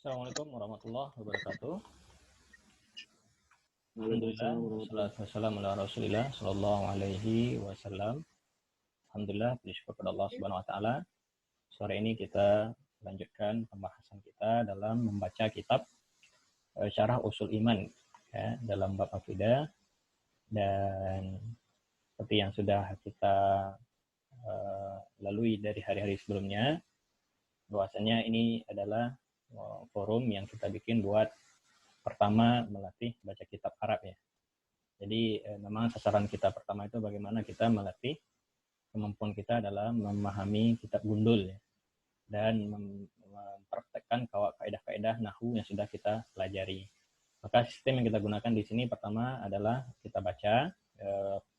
Assalamualaikum warahmatullahi wabarakatuh. Alhamdulillah, Waalaikumsalam warahmatullahi wassalatu wassalamu ala Rasulillah sallallahu alaihi wasallam. Alhamdulillah, bersyukur kepada Allah Subhanahu wa taala. Sore ini kita lanjutkan pembahasan kita dalam membaca kitab Syarah Ushul Iman ya, dalam bab akidah, dan seperti yang sudah kita lalui dari hari-hari sebelumnya, bahwasanya ini adalah forum yang kita bikin buat pertama melatih baca kitab Arab ya. Jadi memang sasaran kita pertama itu bagaimana kita melatih kemampuan kita dalam memahami kitab gundul ya, dan mempraktekkan kaidah-kaidah nahwu yang sudah kita pelajari. Maka sistem yang kita gunakan di sini pertama adalah kita baca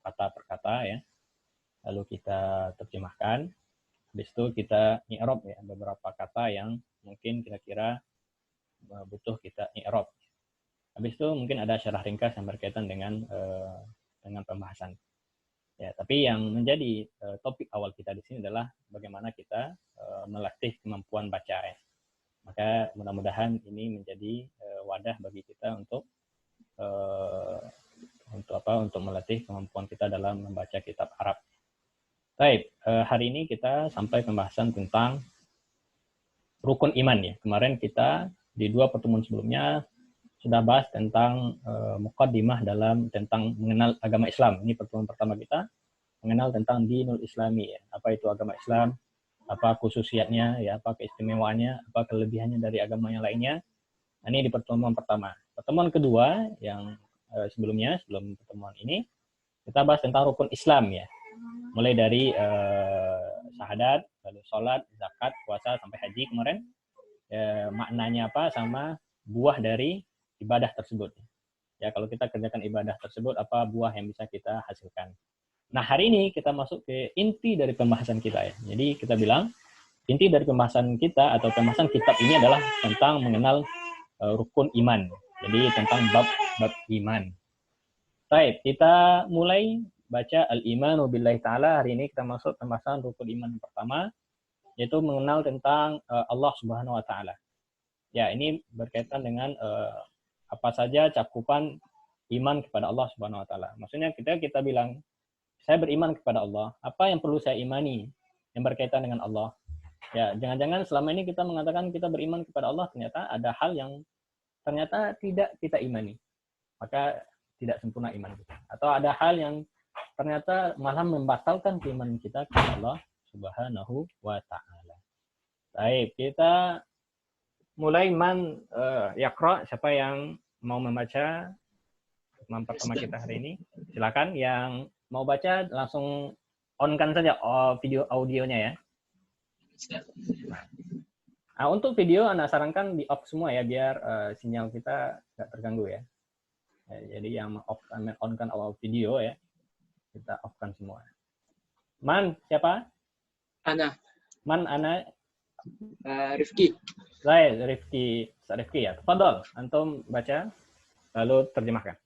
kata per kata ya, lalu kita terjemahkan. Habis itu kita i'rab ya, beberapa kata yang mungkin kira-kira butuh kita i'rab. Habis itu mungkin ada syarah ringkas yang berkaitan dengan pembahasan. Ya, tapi yang menjadi topik awal kita di sini adalah bagaimana kita melatih kemampuan baca ya. Maka mudah-mudahan ini menjadi wadah bagi kita untuk melatih kemampuan kita dalam membaca kitab Arab. Baik, hari ini kita sampai pembahasan tentang rukun iman ya. Kemarin kita di 2 pertemuan sebelumnya sudah bahas tentang muqaddimah tentang mengenal agama Islam. Ini pertemuan pertama kita mengenal tentang dinul islami ya. Apa itu agama Islam, apa khususiatnya ya, apa keistimewaannya, apa kelebihannya dari agama yang lainnya. Ini di pertemuan pertama. Pertemuan kedua yang sebelum pertemuan ini kita bahas tentang rukun Islam ya. Mulai dari syahadat, lalu sholat, zakat, puasa, sampai haji kemarin. Maknanya apa sama buah dari ibadah tersebut. Ya, kalau kita kerjakan ibadah tersebut, apa buah yang bisa kita hasilkan. Nah, hari ini kita masuk ke inti dari pembahasan kita ya. Jadi kita bilang, inti dari pembahasan kita atau pembahasan kitab ini adalah tentang mengenal rukun iman. Jadi tentang bab iman. Baik, kita mulai baca al-imanu billahi ta'ala. Hari ini kita masuk pembahasan rukun iman yang pertama, yaitu mengenal tentang Allah Subhanahu wa taala. Ya, ini berkaitan dengan apa saja cakupan iman kepada Allah Subhanahu wa taala. Maksudnya kita bilang saya beriman kepada Allah, apa yang perlu saya imani yang berkaitan dengan Allah? Ya, jangan-jangan selama ini kita mengatakan kita beriman kepada Allah, ternyata ada hal yang ternyata tidak kita imani. Maka tidak sempurna iman kita. Atau ada hal yang ternyata malah membatalkan keimanan kita kepada Allah Subhanahu wa taala. Baik, kita mulai yaqra. Siapa yang mau membaca pertama kita hari ini? Silakan. Yang mau baca langsung on-kan saja video audionya ya. Nah, untuk video Anda sarankan di off semua ya, biar sinyal kita nggak terganggu ya. Jadi yang on-kan awal video ya, kita off-kan semua. Man, siapa? Ana. Man, Ana. Rifki. Baik, Rifki ya. Tafadhol, antum baca lalu terjemahkan.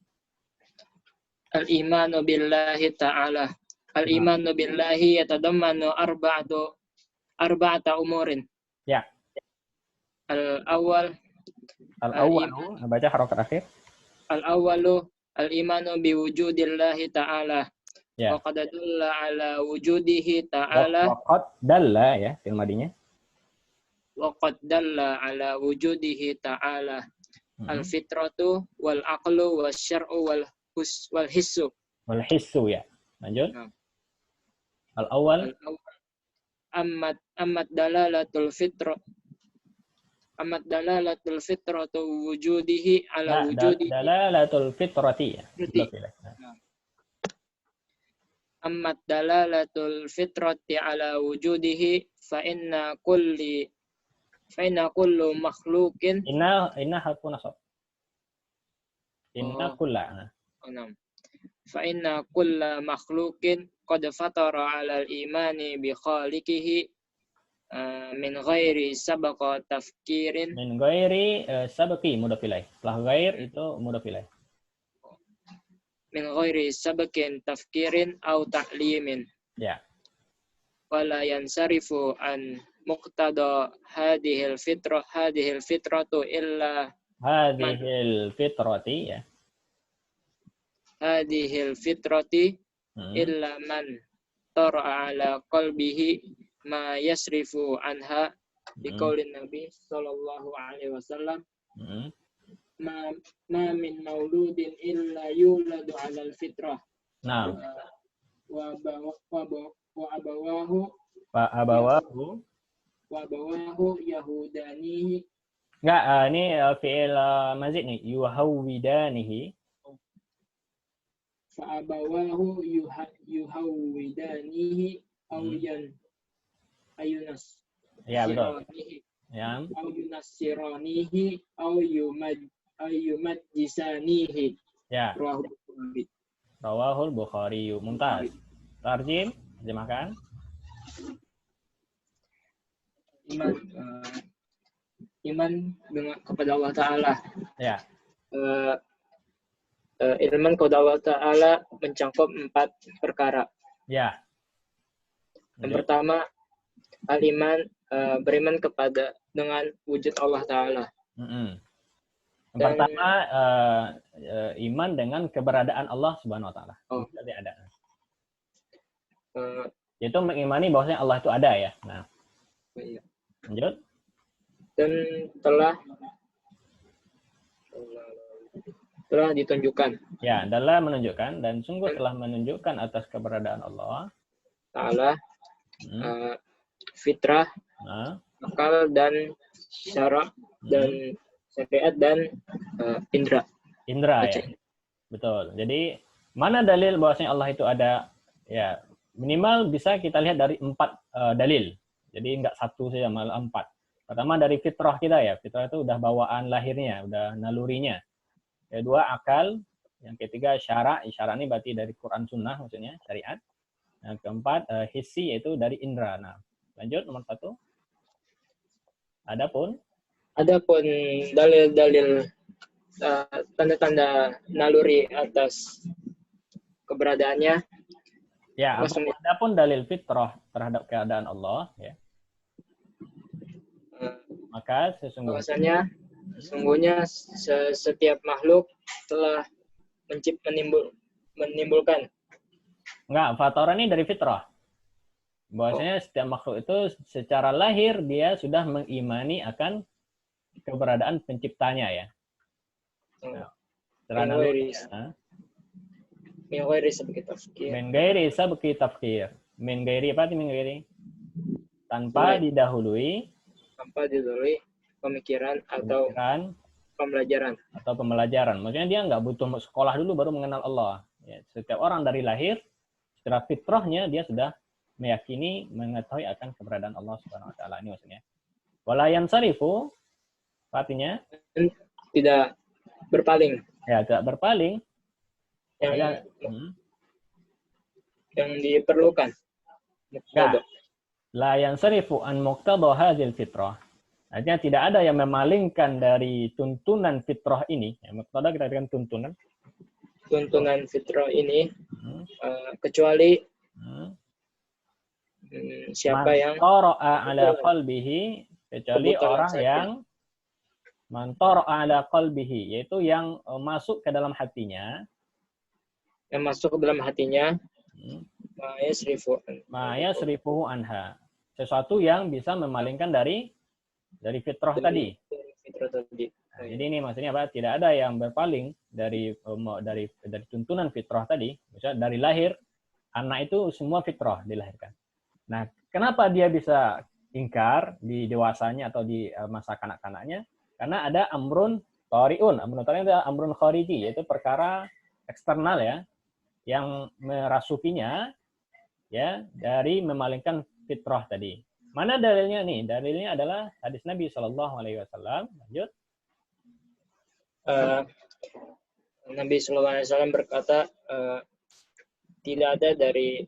Al-imanu billahi ta'ala. Al-imanu billahi yatadammanu arba'ata umurin. Ya. Al-awwal. Baca harokat akhir. Al-awwalu al-imanu biwujudillahi ta'ala. Ya. Wa qad dalla ala wujudihi ta'ala. Wa qad dalla ya, fi'il madinya. Wa qad dalla ala wujudihi ta'ala. Al-fitratu wal aqlu wasyar'u wal hissu. Wal hissu ya. Lanjut. Al-awwal ammat dalalatul fitra. Amat dalalatul fitratu wujudihi ala wujudi. Dalalatul fitrati ya. Amat dalalatul fitrati ala wujudihi fa inna kullu makhluqin. Inna harfu nasab. Inna kulla. Fa inna kulla makhluqin qad fatara ala al-imani bi khaliqihi min ghairi sabaqa tafkirin. Min ghairi sabaqi mudhaf ilaih. Setelah ghair itu mudhaf ilaih. Min ghairi sabaqin tafkirin au ta'limin. Ya. Wala yansarifu an muqtada hadhil fitratu illa man Hadhil fitrati ya. hadhil fitrati Hmm. illa man tara ala qalbihi ma yasrifu anha biqaulin Nabi sallallahu alaihi wasallam Hmm. ma min mauludin illa yuladu ala al-fitrah Nah, wa abawahu Pak Abawahu. yahudanihi Enggak, ini fi'il mazid nih. Yuhawwidanihi. fa abawahu yuhawidanihi aw ayunas Ya, betul. siranihi Ya. aw yunassiranihi aw yumajjisanihi Ya. rawahu Bukhari. Rawahul Bukhari. Mumtaz. Tarjim, terjemahkan. Iman dengan kepada Allah Ta'ala. Ya. Iman kepada Allah Ta'ala mencakup 4 perkara. Ya. Yang pertama, al-iman, beriman kepada dengan wujud Allah Ta'ala. Yang pertama, iman dengan keberadaan Allah Subhanahu Wa Taala. Jadi ada. Itu mengimani bahwasanya Allah itu ada ya. Nah, Iya. lanjut. Dan telah ditunjukkan. Ya, adalah menunjukkan dan sungguh telah menunjukkan atas keberadaan Allah Ta'ala, fitrah, akal dan syara dan syariat dan indra. Indra ya. Betul. Jadi mana dalil bahwasanya Allah itu ada? Ya, minimal bisa kita lihat dari 4 dalil. Jadi enggak satu saja, malah 4. Pertama dari fitrah kita ya. Fitrah itu udah bawaan lahirnya, udah nalurinya. Kedua akal, yang ketiga syara. Syara ini berarti dari Quran Sunnah maksudnya, syariat. Yang keempat hissi yaitu dari indra. Nah, lanjut nomor 1. Adapun dalil-dalil tanda-tanda naluri atas keberadaannya. Ya, adapun dalil fitrah terhadap keadaan Allah ya. Maka sesungguhnya setiap makhluk telah menimbulkan. Enggak, fatara ini dari fitrah. Bahwasanya setiap makhluk itu secara lahir dia sudah mengimani akan keberadaan penciptanya ya. Nah, secara naluri. Min ghairi sabqi tafkir. Min ghairi sabqi tafkir. Min ghairi apa itu min ghairi? Tanpa didahului pemikiran atau pembelajaran. Maksudnya dia nggak butuh sekolah dulu baru mengenal Allah. Ya, setiap orang dari lahir secara fitrahnya dia sudah meyakini, mengetahui akan keberadaan Allah Subhanahu Wa Taala. Ini maksudnya. Wala yansarifu, artinya tidak berpaling. Ya, tidak berpaling. Yang diperlukan. La yansarifu an muqtada hadhil fitrah. Artinya tidak ada yang memalingkan dari tuntunan fitrah ini. Ya, muqtada kita katakan tuntunan. Tuntunan fitrah ini kecuali siapa yang tara'a ala qalbihi, kecuali orang yang mantara'a ala qalbihi, yaitu yang masuk ke dalam hatinya. Yang masuk ke dalam hatinya ma yasrifuhu anha. Sesuatu yang bisa memalingkan dari fitrah tadi. Nah, jadi ini maksudnya apa? Tidak ada yang berpaling dari tuntunan fitrah tadi. Misalnya dari lahir anak itu semua fitrah dilahirkan. Nah, kenapa dia bisa ingkar di dewasanya atau di masa kanak-kanaknya? Karena ada amrun tari'un. Amrun tari'un itu amrun khariji, yaitu perkara eksternal ya, yang merasukinya ya dari memalingkan fitrah tadi. Mana dalilnya nih? Dalilnya adalah hadis Nabi Shallallahu Alaihi Wasallam. Lanjut. Nabi Shallallahu Alaihi Wasallam berkata, tidak ada dari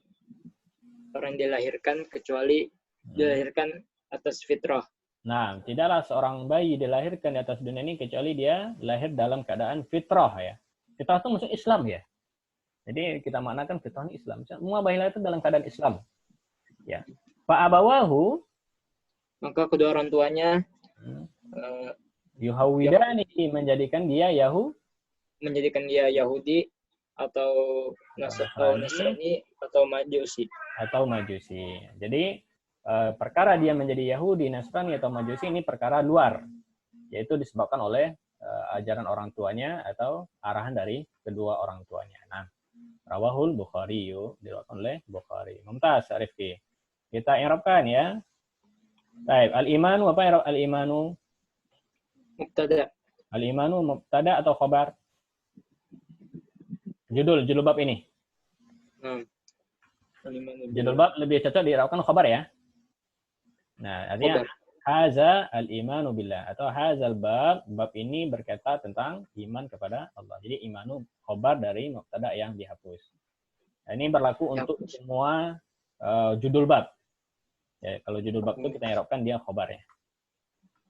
orang dilahirkan kecuali dilahirkan atas fitrah. Nah, tidaklah seorang bayi dilahirkan di atas dunia ini kecuali dia lahir dalam keadaan fitrah ya. Fitrah itu maksudnya Islam ya. Jadi kita maknakan fitrah ini Islam. Semua bayi lahir itu dalam keadaan Islam. Ya. Fa abawahu, maka kedua orang tuanya Yuhawidani, menjadikan dia menjadikan dia Yahudi atau Nasrani atau Majusi. Jadi perkara dia menjadi Yahudi, Nasrani atau Majusi ini perkara luar, yaitu disebabkan oleh ajaran orang tuanya atau arahan dari kedua orang tuanya. Nah, rawahul Bukhari, diriwayatkan oleh Bukhari. Mumtaz, Rifki. Kita i'rabkan ya. Baik, al-imanu apa i'rab al-imanu? Mubtada. Al-imanu mubtada atau khabar? Judul bab ini. Judul bab lebih cocok diirabkan khabar ya. Nah, artinya haza al-imanu billah atau hazal bab ini berkata tentang iman kepada Allah. Jadi imanu khabar dari mubtada yang dihapus. Nah, ini berlaku untuk semua judul bab. Ya, kalau judul bab itu kita i'rabkan dia khabar ya.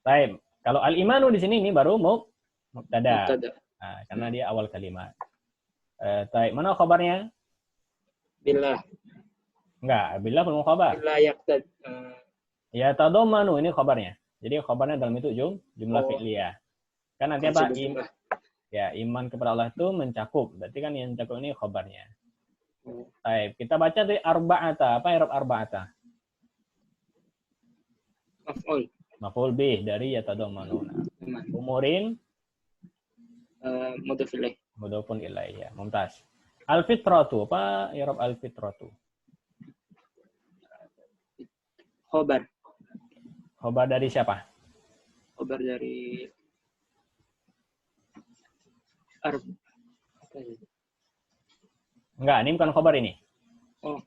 Baik, kalau al-imanu di sini ini baru mubtada. Nah, karena dia awal kalimat. Baik, mana khabarnya? Billah. Enggak, billah belum khabar. Billah yaqtad. Ya tadammanu ini khabarnya. Jadi khabarnya dalam itu jumlah fi'liyah. Kan nanti apa? Iman kepada Allah itu mencakup. Berarti kan yang mencakup ini khabarnya. Baik, kita baca dari arba'ata. Apa i'rab arba'ata? Maf'ul bih dari yatadammanu. Umurin mudhafun ilaih ya. Mumtaz. Al-fitratu, apa i'rab al-fitratu? Khobar dari siapa? Khobar dari Enggak, ini bukan khobar ini. Oh.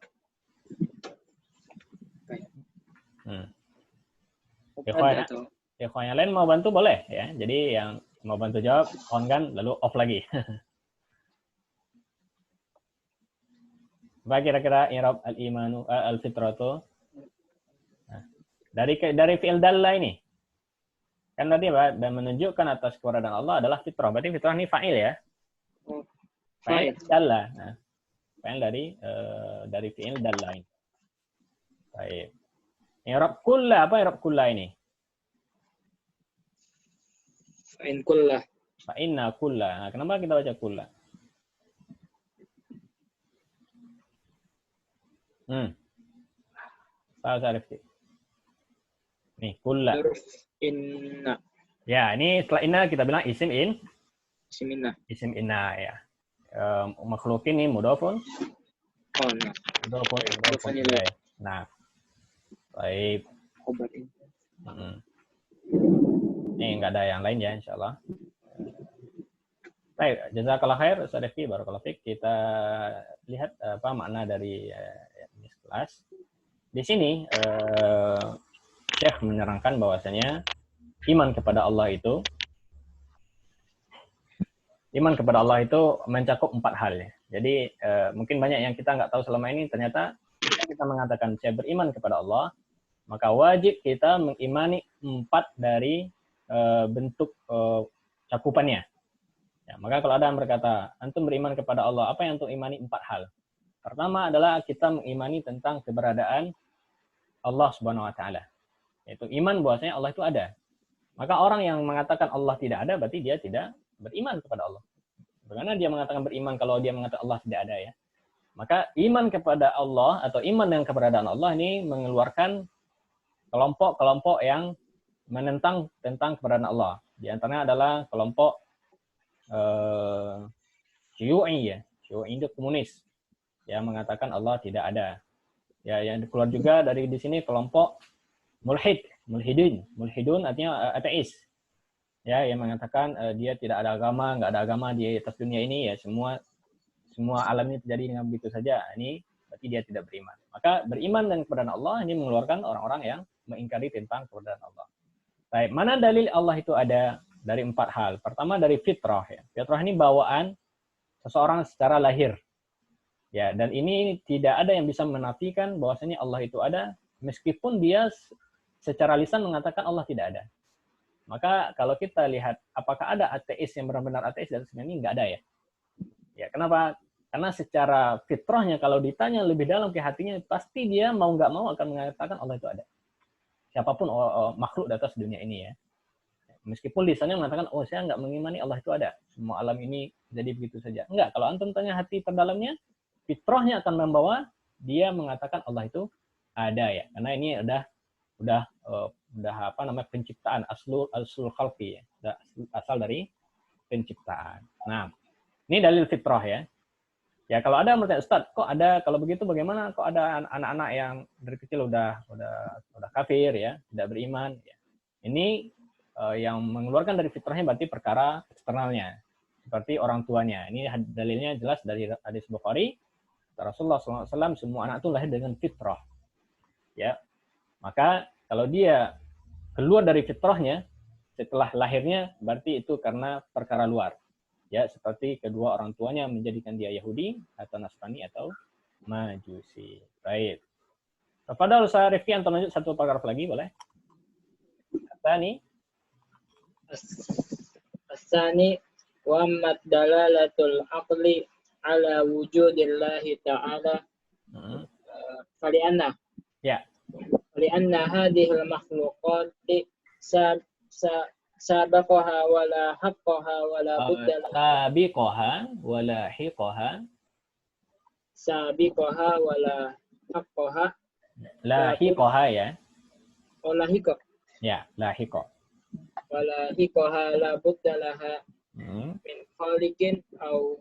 Ikhwan yang lain mau bantu boleh ya. Jadi yang mau bantu jawab on kan lalu off lagi. Apa kira-kira i'rab al-imanu al-fitratu? Nah, dari fi'il dalla ini. Kan tadi Pak, dan menunjukkan atas keberadaan Allah adalah fitrah. Berarti fitrah ini fa'il ya. Fa'il dalla. Nah, fa'il dari fi'il dalla ini. Baik. I'rab kulla, apa i'rab kulla ini? Fa'in kulla. Fa'inna kulla. Nah, kenapa kita baca kulla? Tahu Sarifti. Nih, kulla. Inna. Ya, ini setelah inna kita bilang isim inna. Isim inna ya. Makhlukin ini mudhafun. Oh, nah. Mudhafun ilaih. Nah. Baik. Ini enggak ada yang lain ya insyaallah. Baik, jazakallahu khair Ustaz Rifki, barakallahu fiik. Kita lihat apa makna dari ini kelas. Di sini Syekh menerangkan bahwasanya iman kepada Allah itu mencakup 4 hal ya. Jadi mungkin banyak yang kita nggak tahu selama ini, ternyata kita mengatakan saya beriman kepada Allah, maka wajib kita mengimani 4 dari bentuk cakupannya. Ya, maka kalau ada yang berkata, antum beriman kepada Allah, apa yang antum imani 4 hal? Pertama adalah kita mengimani tentang keberadaan Allah Subhanahu wa taala. Yaitu iman bahwasanya Allah itu ada. Maka orang yang mengatakan Allah tidak ada berarti dia tidak beriman kepada Allah. Bagaimana dia mengatakan beriman kalau dia mengatakan Allah tidak ada ya? Maka iman kepada Allah atau iman dengan keberadaan Allah ini mengeluarkan kelompok-kelompok yang menentang tentang keberadaan Allah. Di antaranya adalah kelompok Syu'i ya. Syu'i itu komunis yang mengatakan Allah tidak ada. Ya, yang keluar juga dari di sini kelompok mulhidun artinya ateis. Ya, yang mengatakan dia tidak ada agama, nggak ada agama di atas dunia ini ya, semua alam ini terjadi dengan begitu saja. Ini berarti dia tidak beriman. Maka beriman dengan keberadaan Allah ini mengeluarkan orang-orang yang mengingkari tentang keberadaan Allah. Baik, mana dalil Allah itu ada? Dari 4 hal. Pertama dari fitrah ya. Fitrah ini bawaan seseorang secara lahir. Ya, dan ini tidak ada yang bisa menafikan bahwasanya Allah itu ada meskipun dia secara lisan mengatakan Allah tidak ada. Maka kalau kita lihat apakah ada ateis yang benar-benar ateis dan sebenarnya enggak ada ya. Ya, kenapa? Karena secara fitrahnya kalau ditanya lebih dalam ke hatinya pasti dia mau nggak mau akan mengatakan Allah itu ada. siapapun makhluk di atas dunia ini ya. Meskipun lisannya mengatakan, oh saya nggak mengimani Allah itu ada. Semua alam ini jadi begitu saja. Enggak, kalau antum tanya hati terdalamnya, fitrahnya akan membawa dia mengatakan Allah itu ada ya. Karena ini udah apa namanya penciptaan aslul khalqi ya. Asal dari penciptaan. Nah, ini dalil fitrah ya. Ya kalau ada bertanya, Ustaz, kok ada kalau begitu bagaimana kok ada anak-anak yang dari kecil udah kafir ya, tidak beriman ya. Ini yang mengeluarkan dari fitrahnya berarti perkara eksternalnya. Seperti orang tuanya. Ini dalilnya jelas dari hadis Bukhari. Rasulullah SAW semua anak itu lahir dengan fitrah. Ya. Maka kalau dia keluar dari fitrahnya setelah lahirnya berarti itu karena perkara luar. Ya, seperti kedua orang tuanya menjadikan dia Yahudi atau Nasrani atau Majusi. Baik. Kepada Ustaz Rifki antum lanjut satu paragraf lagi boleh? Kata nih. Asani wa mad dalalatul aqli ala wujudillahi ta'ala. Falianna. Ya. Falianna hadhil makhluqati sabaqaha wala haqqaha wala budda sabiqaha wala hiqaha sabiqaha wala haqqaha lahiqaha ya. Oh lahiqa. Ya, lahiqa. Wala hiqaha la budda laha min khaliqin au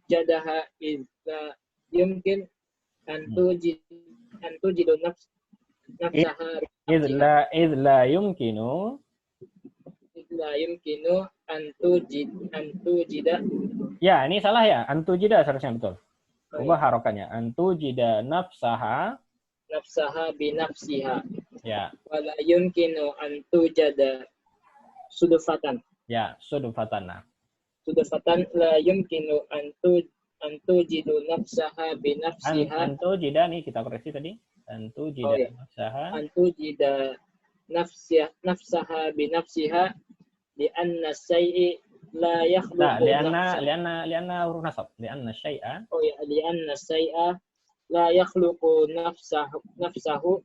jadaha idza yumkin an tujidu nafsaha idza yumkinu la yumkinu antujida. Ya, ini salah ya. Antujida seharusnya betul. Ubah harokatnya. Antujida nafsaha binafsiha. Ya. Wala yumkinu antujada sudufatan. Ya, sudufatan. Sudufatan la yumkinu antujidu nafsaha binafsiha. Antujida nih kita koreksi tadi. Antujida nafsaha. Antujida nafsaha binafsiha. Lianna syai'i la yakhluqu lianna huruf nasab. Lianna syai'a. Oh ya, lianna syai'a la yakhluqu nafsahu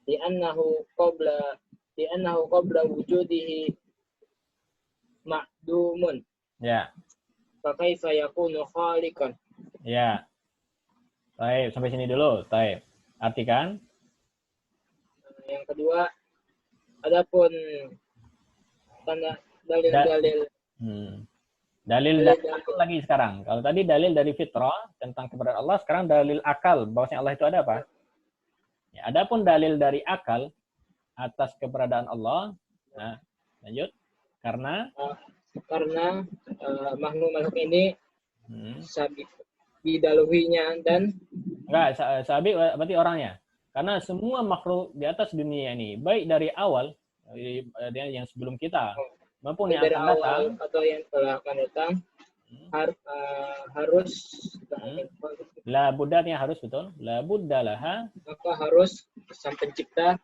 liannahu qabla wujudihi ma'dumun. Ya. Fa kaifa yakunu khaliqan? Ya. Baik, sampai sini dulu. Baik. Artikan. Yang kedua, adapun tanda dalil-dalil. Dalil lagi sekarang. Kalau tadi dalil dari fitrah tentang keberadaan Allah, sekarang dalil akal bahwasanya Allah itu ada apa? Ya, adapun dalil dari akal atas keberadaan Allah. Nah, lanjut. Karena makhluk-makhluk ini sabik didaluhinya dan enggak sabik berarti orangnya. Karena semua makhluk di atas dunia ini, baik dari awal yang sebelum kita maupun yang akan datang atau yang telah akan datang harus la buddanya harus betul la buddalah maka harus sang pencipta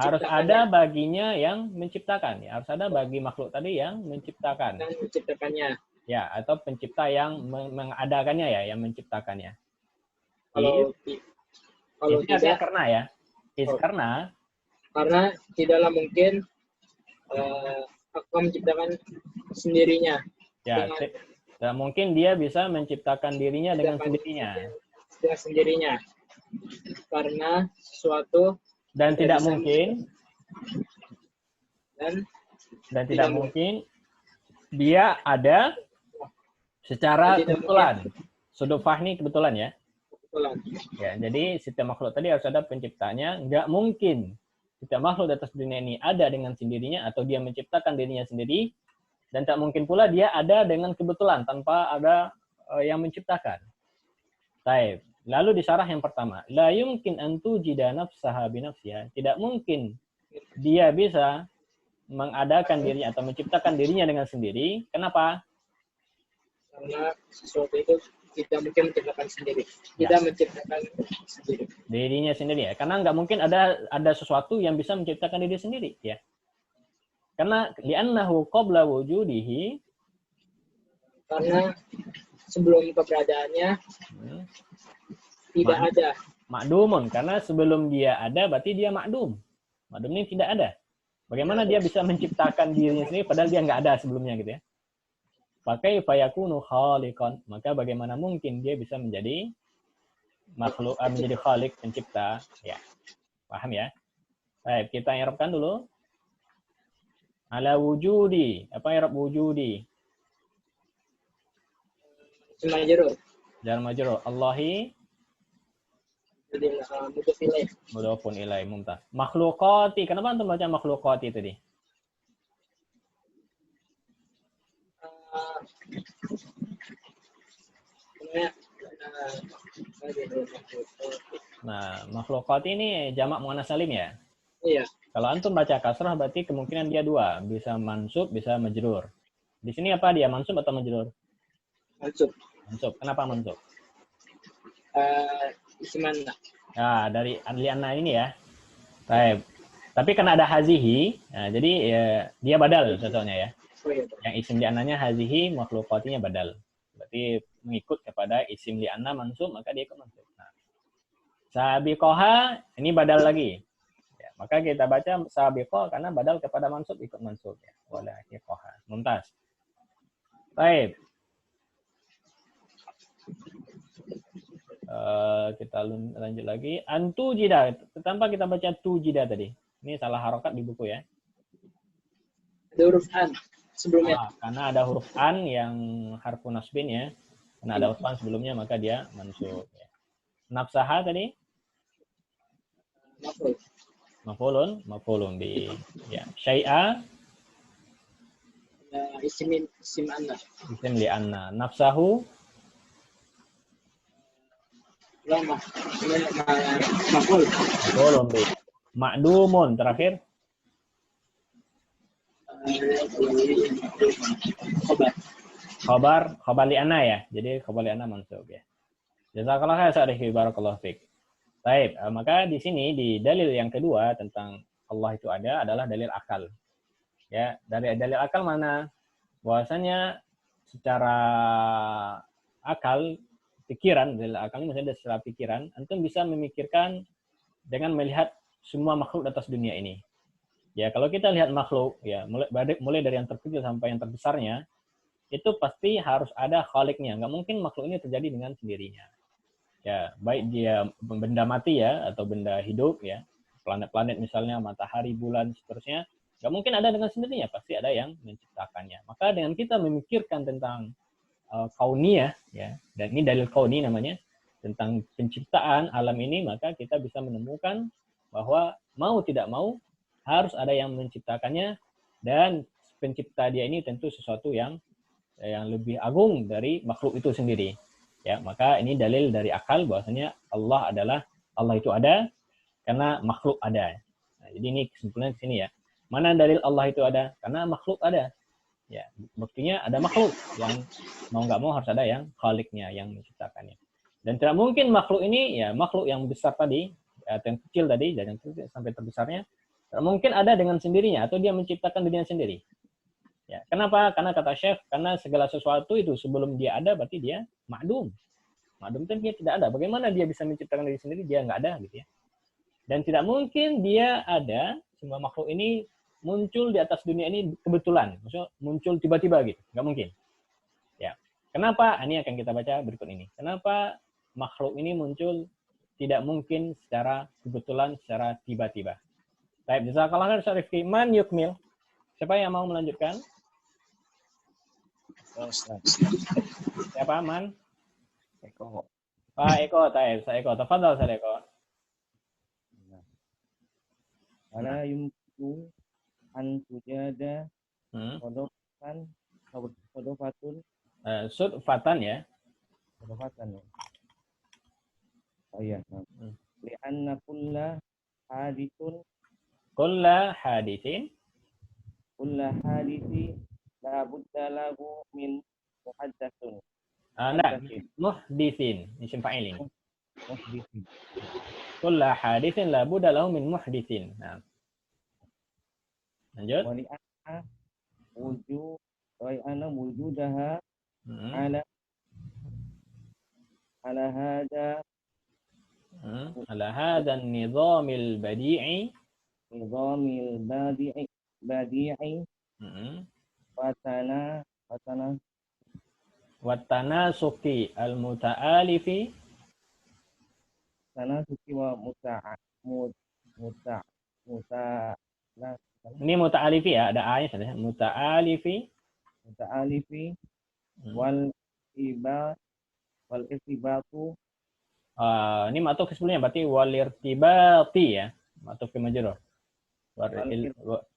harus ada baginya yang menciptakan ya, harus ada bagi makhluk tadi yang menciptakan dan menciptakannya ya, atau pencipta yang mengadakannya ya, yang menciptakannya. Kalau tidak karena ya karena tidaklah mungkin akan menciptakan sendirinya. Ya, tidak mungkin dia bisa menciptakan dirinya dengan sendirinya. Dengan sendirinya. Karena sesuatu dan tidak mungkin dan tidak mungkin dia ada secara kebetulan. Sudufah ini kebetulan ya. Kebetulan. Ya, jadi setiap makhluk tadi harus ada penciptanya. Nggak mungkin setiap makhluk di atas dunia ini ada dengan sendirinya atau dia menciptakan dirinya sendiri, dan tak mungkin pula dia ada dengan kebetulan tanpa ada yang menciptakan. Baik. Lalu di syarah yang pertama, la yumkin an tujida nafsaha binafsiha. Tidak mungkin dia bisa mengadakan dirinya atau menciptakan dirinya dengan sendiri. Kenapa? Karena sesuatu itu tidak mungkin menciptakan sendiri. Tidak menciptakan sendiri. Dirinya sendiri ya. Karena nggak mungkin ada sesuatu yang bisa menciptakan diri sendiri ya. Karena li'annahu qabla wujudihi, karena sebelum keberadaannya tidak ada. Makdumun, karena sebelum dia ada berarti dia makdum. Ma'dum ini tidak ada. Bagaimana dia bisa menciptakan dirinya sendiri padahal dia nggak ada sebelumnya gitu ya. Pakai fayakunu khaliqan, maka bagaimana mungkin dia bisa menjadi makhluk, menjadi khalik, pencipta, ya. Paham ya? Baik, kita i'rabkan dulu. Ala wujudi, apa i'rab wujudi? Majrur. Jar majrur. Allahi Jadi mudhof ilaih. mudhofun ilaih, mumtaz. Makhluqati, kenapa antum baca makhluqati tadi? Nah, makhluqati ini jamak muannas salim ya? Iya. Kalau antum baca kasrah berarti kemungkinan dia dua, bisa mansub, bisa majrur. Di sini apa dia, mansub atau majrur? Mansub. Mansub. Kenapa mansub? Isim anna. Nah, dari li'anna ini ya. Baik. Tapi karena ada hazihi, nah, jadi ya, dia badal contohnya ya. Oh, iya. Yang isim li'annanya hazihi, makhluqatinya badal. Berarti mengikut kepada isim li'anna mansub, maka dia ikut mansub. Nah, sabiqoha, ini badal lagi. Ya, maka kita baca sabiqoh karena badal kepada mansub, ikut mansub. Ya. Walahiqoha. Mumtaz. Baik. Kita lanjut lagi. Antu jida. Tanpa kita baca tu jida tadi. Ini salah harokat di buku ya. Ada huruf an sebelumnya. Karena ada huruf an yang harfun nasbin ya. Karena ada huruf an sebelumnya maka dia mansub. Ya. Nafsaha tadi? Maf'ul. Maf'ulun bi. Ya. Syai'a? Isim anna. Isim li anna. Nafsahu? Maf'ul. Maf'ulun bi. Ma'dumun terakhir? Khabar li anna ya. Jadi khabar li anna mansub ya. Jazakallah khair Sa'rifi, barakallahu fiik. Baik, maka di sini di dalil yang kedua tentang Allah itu ada adalah dalil akal. Ya, dari dalil akal mana? Bahwasanya secara akal, pikiran, dalil akal ini maksudnya secara pikiran, antum bisa memikirkan dengan melihat semua makhluk di atas dunia ini. Ya, kalau kita lihat makhluk, ya mulai dari yang terkecil sampai yang terbesarnya, itu pasti harus ada khaliknya. Nggak mungkin makhluk ini terjadi dengan sendirinya. Ya, baik dia benda mati ya, atau benda hidup ya, planet-planet misalnya, matahari, bulan, seterusnya, nggak mungkin ada dengan sendirinya, pasti ada yang menciptakannya. Maka dengan kita memikirkan tentang kauniyah, ya, dan ini dalil kauni namanya, tentang penciptaan alam ini, maka kita bisa menemukan bahwa mau tidak mau harus ada yang menciptakannya, dan pencipta dia ini tentu sesuatu yang lebih agung dari makhluk itu sendiri. Ya, maka ini dalil dari akal bahwasanya Allah itu ada karena makhluk ada. Nah, jadi ini kesimpulannya di sini ya. Mana dalil Allah itu ada? Karena makhluk ada. Ya, buktinya ada makhluk yang mau nggak mau harus ada yang khaliknya, yang menciptakannya. Dan tidak mungkin makhluk ini ya makhluk yang besar tadi atau yang kecil tadi dan yang kecil sampai terbesarnya tidak mungkin ada dengan sendirinya atau dia menciptakan dirinya sendiri. Ya, kenapa? Karena kata Syekh, karena segala sesuatu itu sebelum dia ada berarti dia ma'dum. Ma'dum itu dia tidak ada. Bagaimana dia bisa menciptakan diri sendiri? Dia nggak ada gitu ya. Dan tidak mungkin dia ada, semua makhluk ini muncul di atas dunia ini kebetulan. Maksudnya muncul tiba-tiba gitu. Nggak mungkin. Ya. Kenapa? Ini akan kita baca berikut ini. Kenapa makhluk ini muncul tidak mungkin secara kebetulan, secara tiba-tiba. Baik, jazakallah khair Syarifki. Man yukmil. Siapa yang mau melanjutkan? Siapa, Man? Eko. Pak Eko, saya Eko. Tafadhal, saya Eko. Wala yumku an tujada kodofatun Sudfatan ya. kodofatan. Oh iya. Li'anna kulla hadithun Kulla hadithin. kulla hadithi la budda lahu min muhaddatsun. Nah, muhdithin. Isim fa'il ini. Muhdithin. Kulla hadithin la budda lahu min muhdithin. Nah. Lanjut. Wali'anna wujudaha ala hada على هذا النظام البديع nizamil badi'i watana Watanasuki al-muta'alifi. suki wa muta la Ini muta'alifi ya, ada A-nya saja. Muta'alifi. muta'alifi wal irtibatu Ini matuk sebelumnya berarti walirtibati ya. Matuk ke majrur.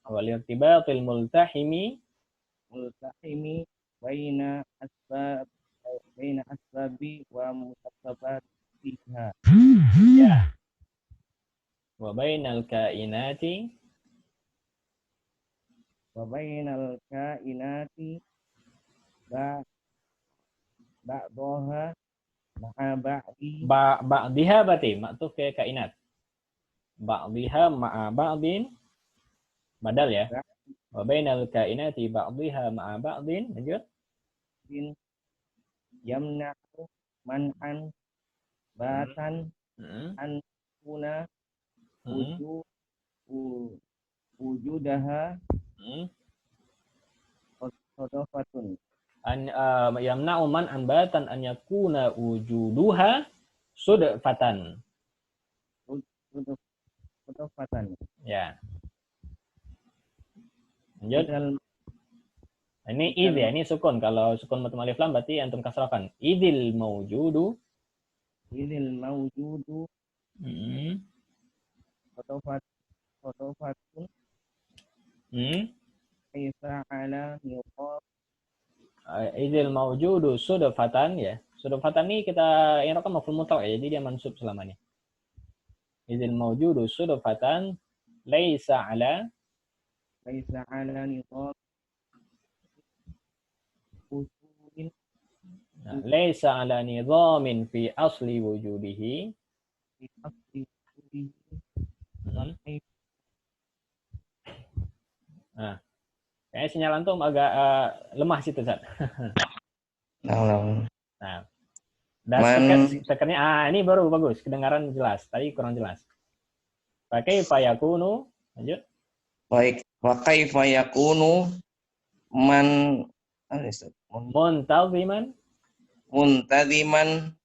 Walirtibatil multahimi baina asbabi wa mutasabatiha. Ya. Wa bainal kainati ba'daha ma'a ba'di ba'diha berarti matuk ke kainat. Ba'diha ma'a ba'din badal ya. Wa bainal kainati ba'diha ma'a ba'din. Lanjut. yamna'u man'an batan an kuna wujudaha sodofatun Yamna'u man ambatan an yakuna wujuduha sudfatan. sodofatan. Ya. Lanjut. Ini id ya, ini sukun. Kalau sukun matu alif lam berarti antum kasrahkan. Idil maujudu sodofatun kaisa ala niqab. Idil maujudu sudfatan ya. Sudfatan ini kita i'rabkan maf'ul mutlaq ya, jadi dia mansub selamanya. Idil maujudu sudfatan laisa ala niqab usulin laisa ala nizamin fi asli wujudihi. fi asli Nah, kayaknya sinyal antum agak lemah situ, Zat. Nah, tekannya ini baru bagus, kedengaran jelas. Tadi kurang jelas. Pakai fayakunu, lanjut. Baik, wa kaifa yakunu man muntaziman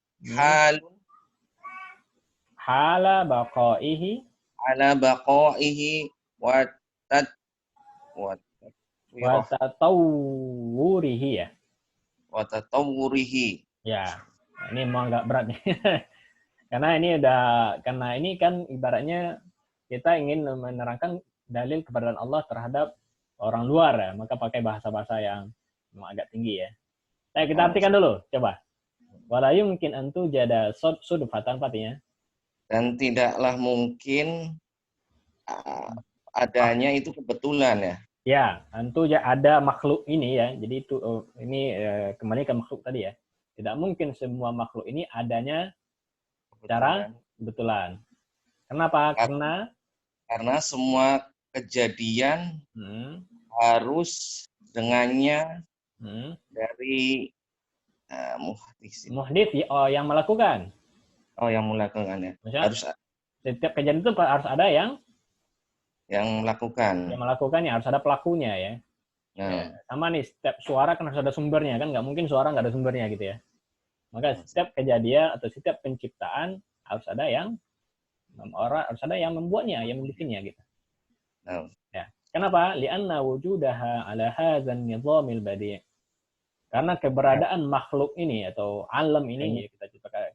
hala baqaihi ala baqaihi wa tatawwurihi ya. Wa tatawwurihi. Ya, ini mau agak berat nih. Karena ini kan ibaratnya kita ingin menerangkan dalil keberadaan Allah terhadap orang luar ya, maka pakai bahasa-bahasa yang memang agak tinggi ya. Nah, kita artikan dulu, coba. Wala yumkin antu jada sudfatan artinya. Dan tidaklah mungkin adanya itu kebetulan ya. Ya, antu ada makhluk ini ya. Jadi itu ini kembali ke makhluk tadi ya. Tidak mungkin semua makhluk ini adanya secara kebetulan. Kenapa? Karena semua kejadian harus dengannya dari muhdits yang melakukan. Oh, yang melakukannya. Harus setiap kejadian itu harus ada yang melakukan. Yang melakukannya harus ada pelakunya ya. Nah. Ya, sama nih, setiap suara kan harus ada sumbernya kan, nggak mungkin suara nggak ada sumbernya gitu ya. Maka setiap kejadian atau setiap penciptaan harus ada yang membuatnya, yang membikinnya gitu. Nah. Ya. Kenapa? Li'anna wujudaha ala hadzal nizamil badi'. Karena keberadaan makhluk ini atau alam ini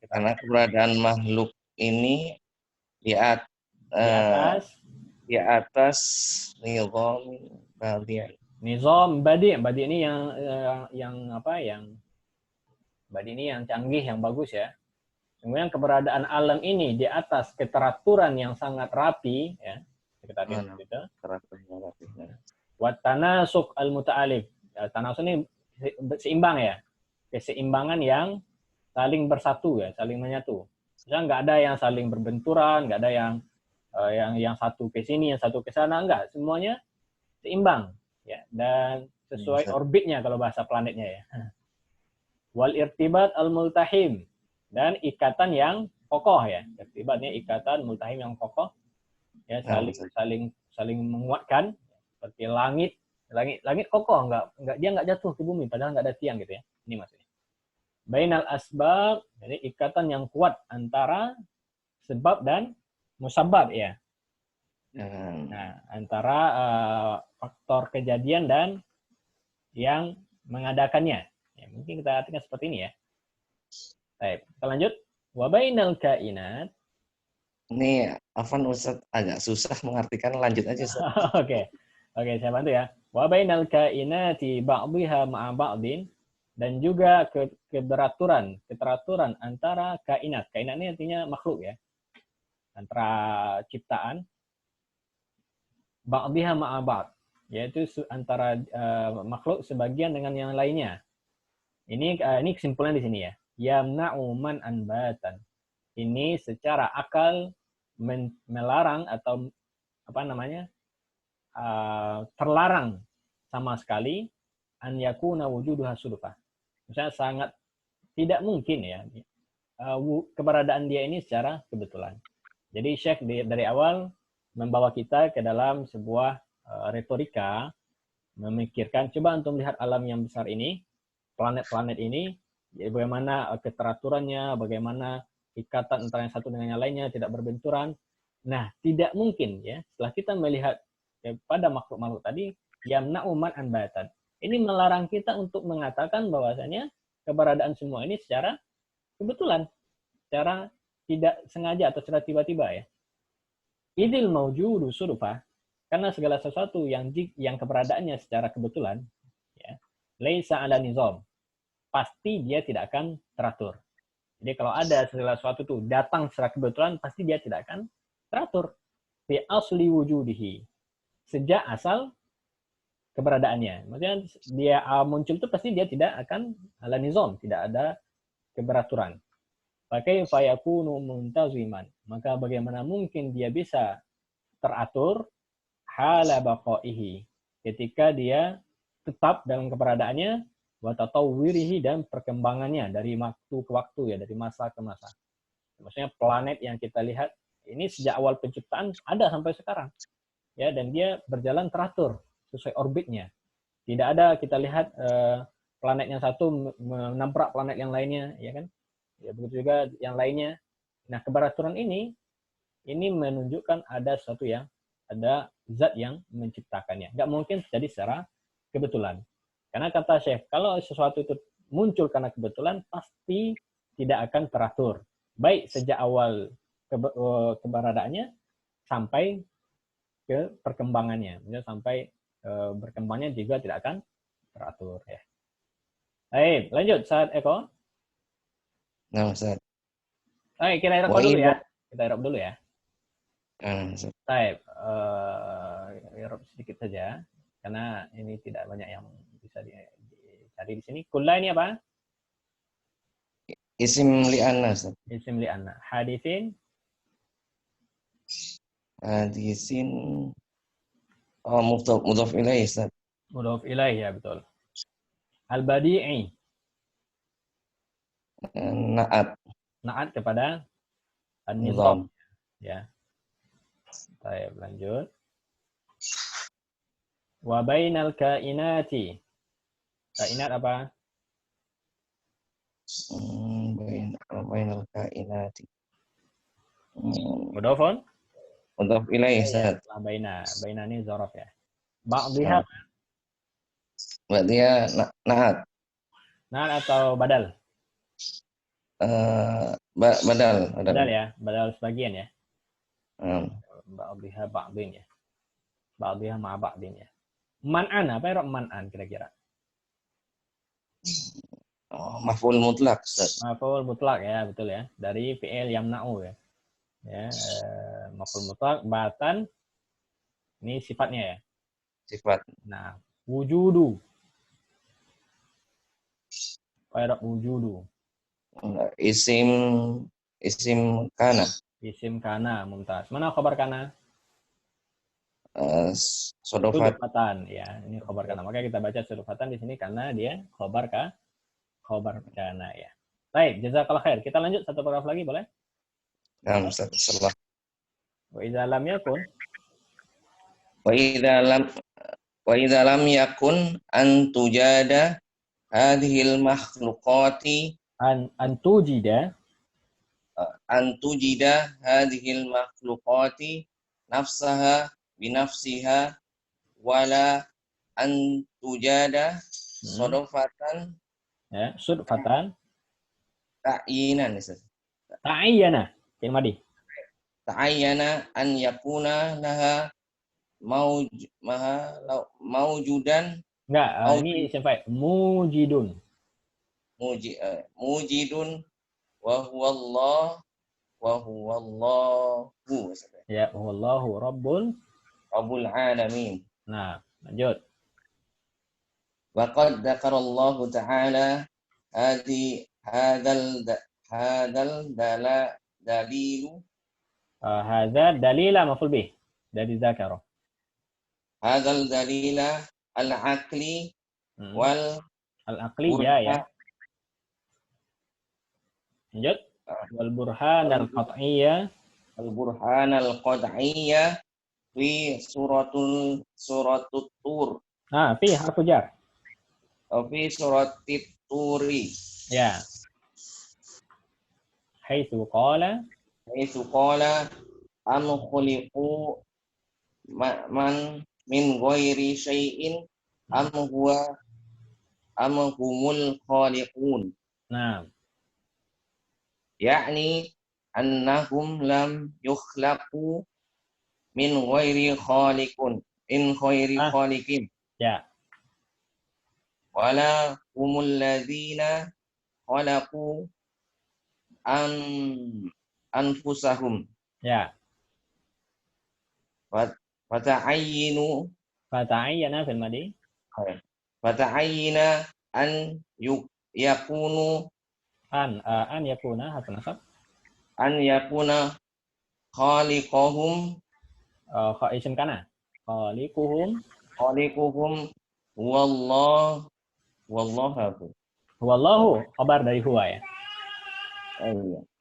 karena keberadaan makhluk ini di atas nizam badi'. Nizam badi'. Badi' ini yang badi ini yang canggih, yang bagus ya. Kemudian keberadaan alam ini di atas keteraturan yang sangat rapi ya. Kita lihat gitu. Wa tanasuq al-muta'alif. Tanasuq ini seimbang ya. Keseimbangan yang saling bersatu ya, saling menyatu. Misalnya nggak ada yang saling berbenturan, nggak ada yang satu ke sini, yang satu ke sana, enggak. Semuanya seimbang ya, dan sesuai orbitnya kalau bahasa planetnya ya. Wal irtibat al-multahim, dan ikatan yang kokoh ya. Irtibatnya ikatan multahim yang kokoh ya, saling menguatkan seperti langit kokoh, dia nggak jatuh ke bumi padahal nggak ada tiang gitu ya. Ini maksudnya. Bainal asbab, jadi ikatan yang kuat antara sebab dan musabab ya. Nah, antara faktor kejadian dan yang mengadakannya. Ya, mungkin kita artikan seperti ini ya. Baik, kita lanjut. Wa bainal kainat. Ini Afan Ustaz agak susah mengartikan, lanjut aja Ustaz. Oke, saya bantu ya. Wa bainal kainati ba'dhiha ma'a ba'din, dan juga keteraturan antara kainat. Kainat ini artinya makhluk ya. Antara ciptaan ba'dhiha ma'a ba'd, yaitu antara makhluk sebagian dengan yang lainnya. Ini kesimpulan di sini ya. Yamna'u man anbatan. Ini secara akal melarang atau terlarang sama sekali an yakuna wujuduha sudufah. Misalnya sangat tidak mungkin ya keberadaan dia ini secara kebetulan. Jadi Syekh dari awal membawa kita ke dalam sebuah retorika, memikirkan coba untuk melihat alam yang besar ini, planet-planet ini, bagaimana keteraturannya, bagaimana ikatan antara yang satu dengan yang lainnya tidak berbenturan. Nah, tidak mungkin ya setelah kita melihat pada makhluk-makhluk tadi, yamna'u man anbatan. Ini melarang kita untuk mengatakan bahwasanya keberadaan semua ini secara kebetulan, secara tidak sengaja atau secara tiba-tiba ya. Idil maujudu sudufah, karena segala sesuatu yang keberadaannya secara kebetulan ya, laisa ala nizam, pasti dia tidak akan teratur. Jadi kalau ada segala sesuatu itu datang secara kebetulan, pasti dia tidak akan teratur. Fi asli wujudihi, sejak asal keberadaannya. Maksudnya dia muncul itu pasti dia tidak akan ala nizam, tidak ada keberaturan. Pakai fayakunu muntaziman, maka bagaimana mungkin dia bisa teratur hala baqaihi, ketika dia tetap dalam keberadaannya, wa tatawwurihi, dan perkembangannya dari waktu ke waktu ya, dari masa ke masa. Maksudnya planet yang kita lihat ini sejak awal penciptaan ada sampai sekarang. Ya, dan dia berjalan teratur sesuai orbitnya. Tidak ada kita lihat planet yang satu menabrak planet yang lainnya, ya kan? Ya, begitu juga yang lainnya. Nah, keberaturan ini menunjukkan ada zat yang menciptakannya. Nggak mungkin terjadi secara kebetulan. Karena kata Syekh, kalau sesuatu itu muncul karena kebetulan, pasti tidak akan teratur. Baik sejak awal keberadaannya sampai ke perkembangannya. Misalnya sampai berkembangnya juga tidak akan teratur. Ya. Baik, lanjut. Saat Eko. Nah, Ustaz. Baik, kita Irab dulu ya. Kita Irab dulu ya. Baik, Irab sedikit saja. Karena ini tidak banyak yang bisa dicari di sini. Kulla ini apa? Isim li'anna, Ustaz. Isim li'anna. Hadithin. Hadisin. Oh, mudhaf ilaih, Ustaz. Mudhaf ilaih, ya betul. Al-badi'i. Na'at. Na'at kepada an-nizam. Ya. Baik, lanjut. Wa bainal kainati. Kainat apa? Bainal kainati. Mudhafun? Mudhaf ilaih, Ustaz. Baina ini zaraf ya. Ba'dhiha. Berarti ya na'at. Na'at atau badal? Badal ya, badal sebagian ya. Ba'dhiha ba'dhin ya. Ba'dhiha ma'a ba'dhin ya. Man'an, apa ya man'an kira-kira? Maf'ul mutlak, Ustaz. Maf'ul mutlak ya, betul ya. Dari fi'il yamna'u ya. Ya, maf'ul mutlak, batan, ini sifatnya ya. Sifat. Nah, wujudu. Apa wujudu? Isim kana. Isim kana, mumtaz. Mana khabar kana? Sodofatan. Ya, ini khabar kana. Maka kita baca sodofatan di sini karena dia khabar kana ya. Baik, jazakallah khair. Kita lanjut satu paragraf lagi boleh? Nah, Ustaz, salah. Wa idza lam yakun. Wa idza lam yakun an tujada hadhil makhluqati Antujida. an tujida hadhil makhluqati nafsaha binafsiha wala an tujada sodofatan Ya, sudfatan. ta'yinan Ta'ayyana. Cik Madi. ta'ayyana an yakuna laha maujudan Enggak, ini sampai mujidun. mujidun wa huwallahu Ya, wallahu rabbul. rabbul alamin. Nah, lanjut. Wa qad dzakarallahu ta'ala hadal dalilu Hadza dalila maf'ul bih. Dari zakara. hadal dalila al-aqli wal Al-aqliyah ya. Lanjut. Wal burhan al-qat'iyyah. al-burhan al-qad'iyyah fi suratul tur Nah, fi harfu jar. fi suratit turi Ya. Haitsu qala itu qala am khuliqu man min ghairi syai'in am humul khaliqun. Nah, Yakni annahum lam yukhlaqu min ghairi khaliqin ya. wala humul ladzina khalaqu anfusahum Ya. fata'ayyinu Fata'ayyana fil madi. fata'ayyina an yakunu An yakuna harfu nasab. an yakuna khaliquhum Isim kana. Khaliquhum. wallahu Wallahu khabar dari huwa ya.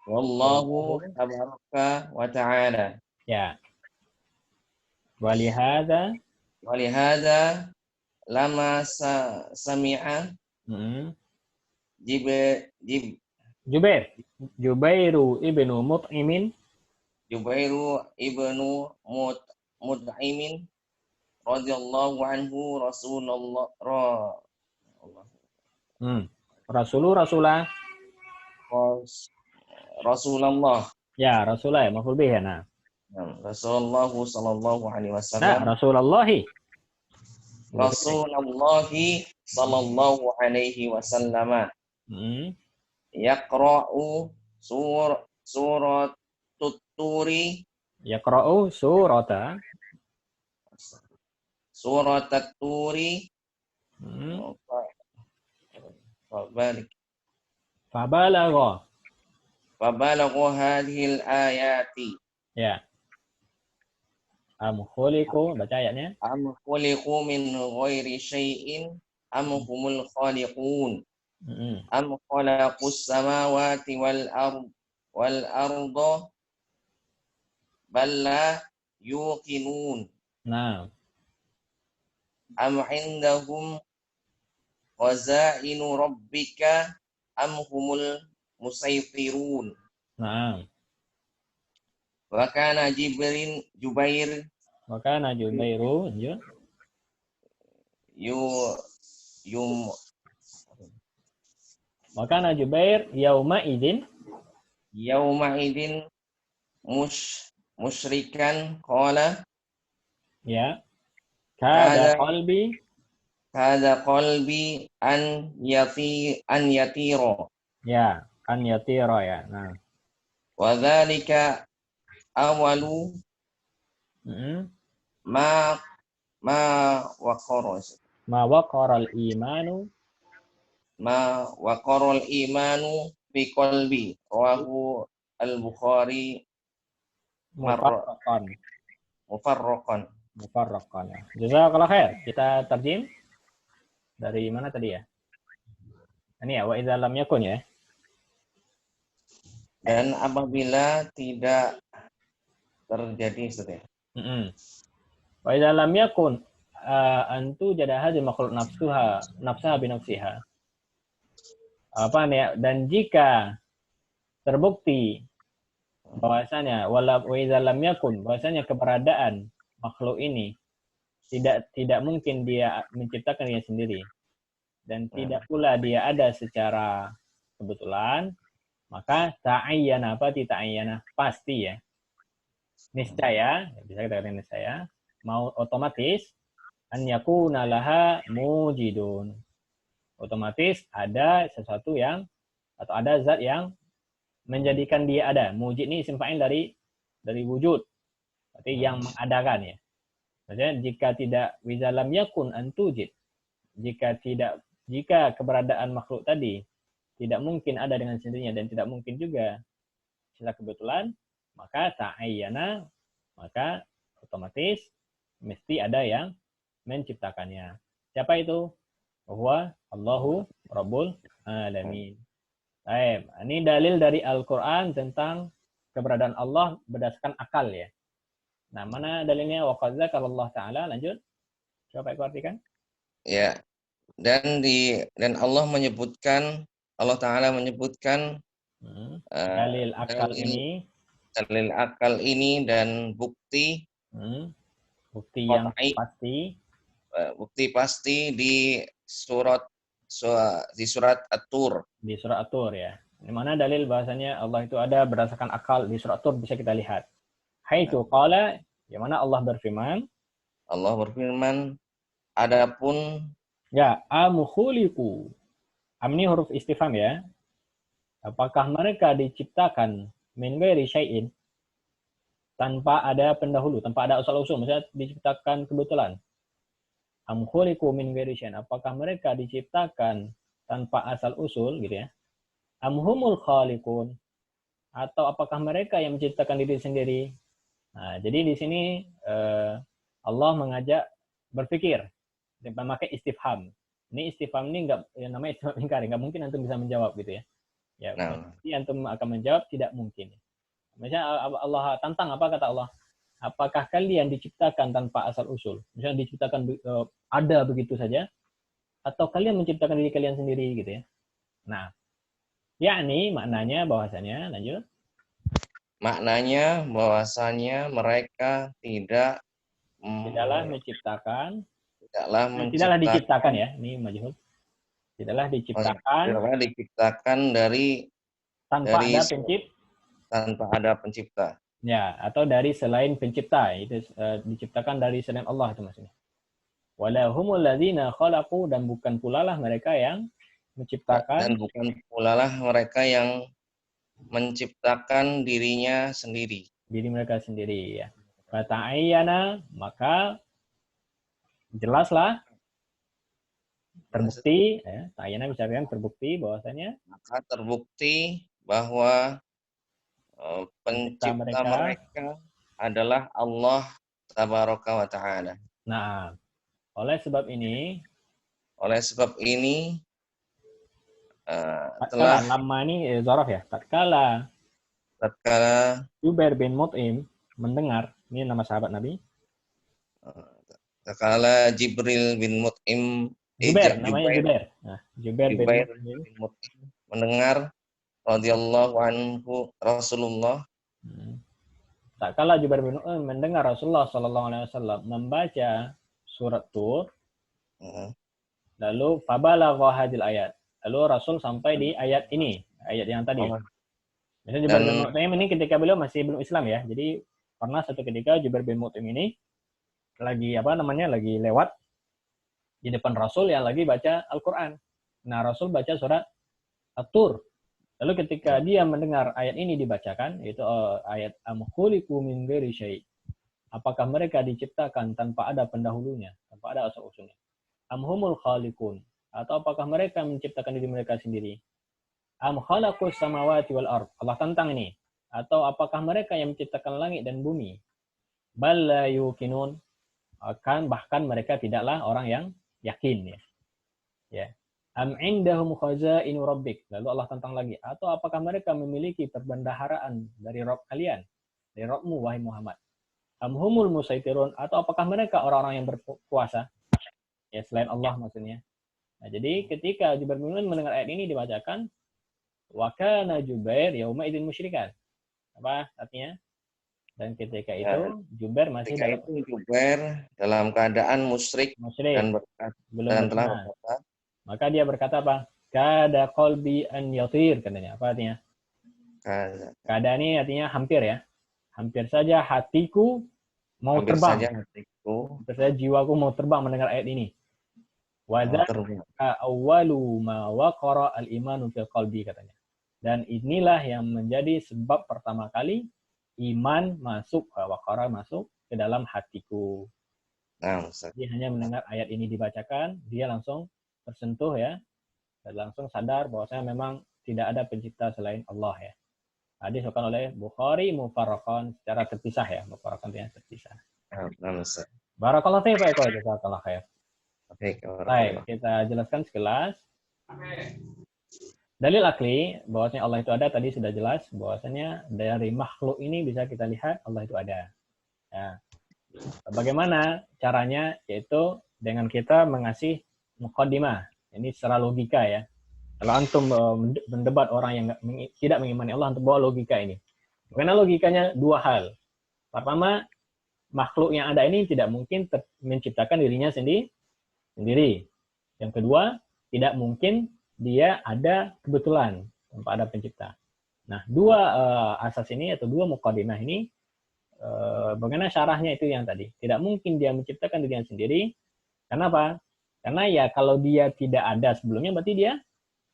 wallahu tabaraka wa ta'ala. Ya. Walihada. Walihada lama sami'a Jubairu ibnu Mut'imin. Jubairu ibnu Mut'imin radhiyallahu anhu Rasulullah. Ya, Rasulullah ya, maf'ul bih ya. Nah. Rasulullah sallallahu alaihi Nah, wasallam. Rasulullahi. Rasulullah sallallahu alaihi wasallam. Yaqra'u surat turi. Yaqra'u surata. Surat turi. Fabalagha hadhil ayati. Ya. Am khuliqu, baca ayatnya. Am khuliqu min ghairi syai'in am humul khaliqun. Am khalaqus samawati wal arda bal la yuqinun. Nah. Am indahum wazainu rabbika am humul musaytirun. Nah. Wa kana Jubairu Maka Jubair yauma idin musyrikan qala ya kada qalbi an yatira ya an yatira ya. Nah, wa dzalika awalu ma waqara al-imanu fi qalbi rawahu al-Bukhari mufarraqan. Ya. Jazakallahu khair. Kita terjem dari mana tadi ya? Ini ya, wa idza lam yakun ya. Dan apabila tidak terjadi, Ustaz ya. Wa idza lam yakun antu jada hadhihi makhluk nafsaha binafsiha. Apa nih? Dan jika terbukti bahwasanya wala wa idza lam yakun, bahwasanya keberadaan makhluk ini tidak mungkin dia menciptakan dirinya sendiri dan tidak pula dia ada secara kebetulan, maka ta'ayyana ta'ayyana pasti ya. Niscaya, bisa kita katakan niscaya, mau otomatis an yakuna laha mujidun. Otomatis ada sesuatu yang atau ada zat yang menjadikan dia ada. Mujid ini isim fa'il dari wujud. Berarti yang mengadakan ya. Maksudnya jika tidak wizalam yakun antujid. Jika keberadaan makhluk tadi tidak mungkin ada dengan sendirinya dan tidak mungkin juga secara kebetulan, maka ta'ayyana, maka otomatis mesti ada yang menciptakannya. Siapa itu? Bahwa Allahu Rabbul Alamin. Baik, ini dalil dari Al-Quran tentang keberadaan Allah berdasarkan akal ya. Nah, mana dalilnya? Wa qad dzakara Allah Ta'ala, lanjut. Coba Pak artikan. Ya. Dan Allah Ta'ala menyebutkan dalil akal dalil akal ini dan bukti yang pasti, bukti pasti di surat At-Tur. Di surat At-Tur ya. Di mana dalil bahasanya Allah itu ada berdasarkan akal di surat At-Tur bisa kita lihat. Haitsu qala, yang mana Allah berfirman, adapun ya amkhuliqu. Am ini huruf istifham ya. Apakah mereka diciptakan min ghairi syai'in, tanpa ada pendahulu, tanpa ada asal-usul, maksudnya diciptakan kebetulan. Am khuliqu min ghairi syai'in, apakah mereka diciptakan tanpa asal-usul gitu ya. Am humul khaliqun, atau apakah mereka yang menciptakan diri sendiri. Nah, jadi di sini Allah mengajak berpikir memakai istifham. Ini istifham ini enggak yang namanya istifham ingkar, enggak mungkin antum bisa menjawab gitu ya. Ya, pasti antum akan menjawab tidak mungkin. Misalnya Allah tantang, apa kata Allah? Apakah kalian diciptakan tanpa asal-usul? Misalnya diciptakan ada begitu saja, atau kalian menciptakan diri kalian sendiri gitu ya. Nah, yakni maknanya bahwasanya, lanjut. Maknanya bahwasanya mereka tidaklah diciptakan ya, ini majhul. Tidaklah diciptakan tanpa ada pencipta. Ya, atau dari selain pencipta, itu diciptakan dari selain Allah itu maksudnya. Walahumul ladzina khalaqu, dan bukan pula lah mereka yang menciptakan, dan bukan pula lah mereka yang menciptakan dirinya sendiri. Diri mereka sendiri ya. Fata'ayyana, maka jelaslah terbukti ya, ta'ayyana bisa kan terbukti bahwasanya, maka terbukti bahwa pencipta mereka adalah Allah Tabaraka wa Ta'ala. Nah, oleh sebab ini telah lama ini zaraf ya, tatkala Jubair bin Mut'im mendengar, ini nama sahabat Nabi, tatkala Jibril bin Mut'im namanya Jubair. Nah, Jubair bin Mut'im mendengar radhiyallahu anhu Rasulullah. Tatkala Jubair bin Mut'im mendengar Rasulullah sallallahu alaihi wasallam membaca surat Tur, lalu fabalagha hadil ayat. Lalu Rasul sampai di ayat ini, ayat yang tadi. Misalnya Jubair bin Mut'im ini ketika beliau masih belum Islam ya. Jadi pernah satu ketika Jubair bin Mut'im ini lagi lagi lewat di depan Rasul yang lagi baca Al-Qur'an. Nah, Rasul baca surat At-Tur. Lalu ketika dia mendengar ayat ini dibacakan, yaitu ayat am khuliqu min ghairi syai'. Apakah mereka diciptakan tanpa ada pendahulunya, tanpa ada asal-usulnya? Am humul khaliqun, atau apakah mereka menciptakan diri mereka sendiri? Am khalaqus samawati wal ard. Allah tantang ini. Atau apakah mereka yang menciptakan langit dan bumi? Bal la yuqinun. Bahkan mereka tidaklah orang yang yakin ya. Ya. Am indahum khazainu rabbik. Lalu Allah tantang lagi. Atau apakah mereka memiliki perbendaharaan dari Rabb kalian? Dari Rabbmu wahai Muhammad. Amhumul musaitirun, atau apakah mereka orang-orang yang berkuasa? Ya, selain Allah maksudnya. Nah, jadi ketika Jubair bin Mut'im mendengar ayat ini dibacakan, wa kana Jubair yauma idzin musyrikan. Apa artinya? Dan ketika itu Jubair masih Ketika dalam itu Jubair dalam keadaan musyrik musyrik, dan berkata, belum dan telah beriman. berkata, Maka dia berkata apa? Kada qalbi an yatir, katanya. Apa artinya? Kada ini artinya hampir ya. Hampir saja hatiku mau hampir terbang. saja hatiku Hampir saja jiwaku mau terbang mendengar ayat ini. Wa mau terbang. awwalu ma waqara al-imanu fil qalbi, katanya. Dan inilah yang menjadi sebab pertama kali iman masuk, waqara masuk ke dalam hatiku. Nah, Ustaz. Dia hanya mendengar ayat ini dibacakan, dia langsung tersentuh ya, dan langsung sadar bahwasanya memang tidak ada pencipta selain Allah ya. Hadis diriwayatkan oleh Bukhari mufarraqan, secara terpisah ya, mufarraqan artinya terpisah. Nah, Ustaz. Barakallahu fiik Pak Eko, jazakallahu khair. Baik, Baik, kita jelaskan sekelas. Dalil akli bahwasanya Allah itu ada tadi sudah jelas, bahwasanya dari makhluk ini bisa kita lihat Allah itu ada. Ya. Bagaimana caranya? Yaitu dengan kita mengasih muqaddimah. Ini secara logika ya. Kalau antum mendebat orang yang tidak mengimani Allah untuk bawa logika ini. Karena logikanya dua hal. Pertama, makhluk yang ada ini tidak mungkin menciptakan dirinya sendiri. Yang kedua, tidak mungkin dia ada kebetulan tanpa ada pencipta. Nah, dua asas ini atau dua muqaddimah ini, bagaimana syarahnya itu yang tadi. Tidak mungkin dia menciptakan dirinya sendiri. Kenapa? Karena ya kalau dia tidak ada sebelumnya, berarti dia,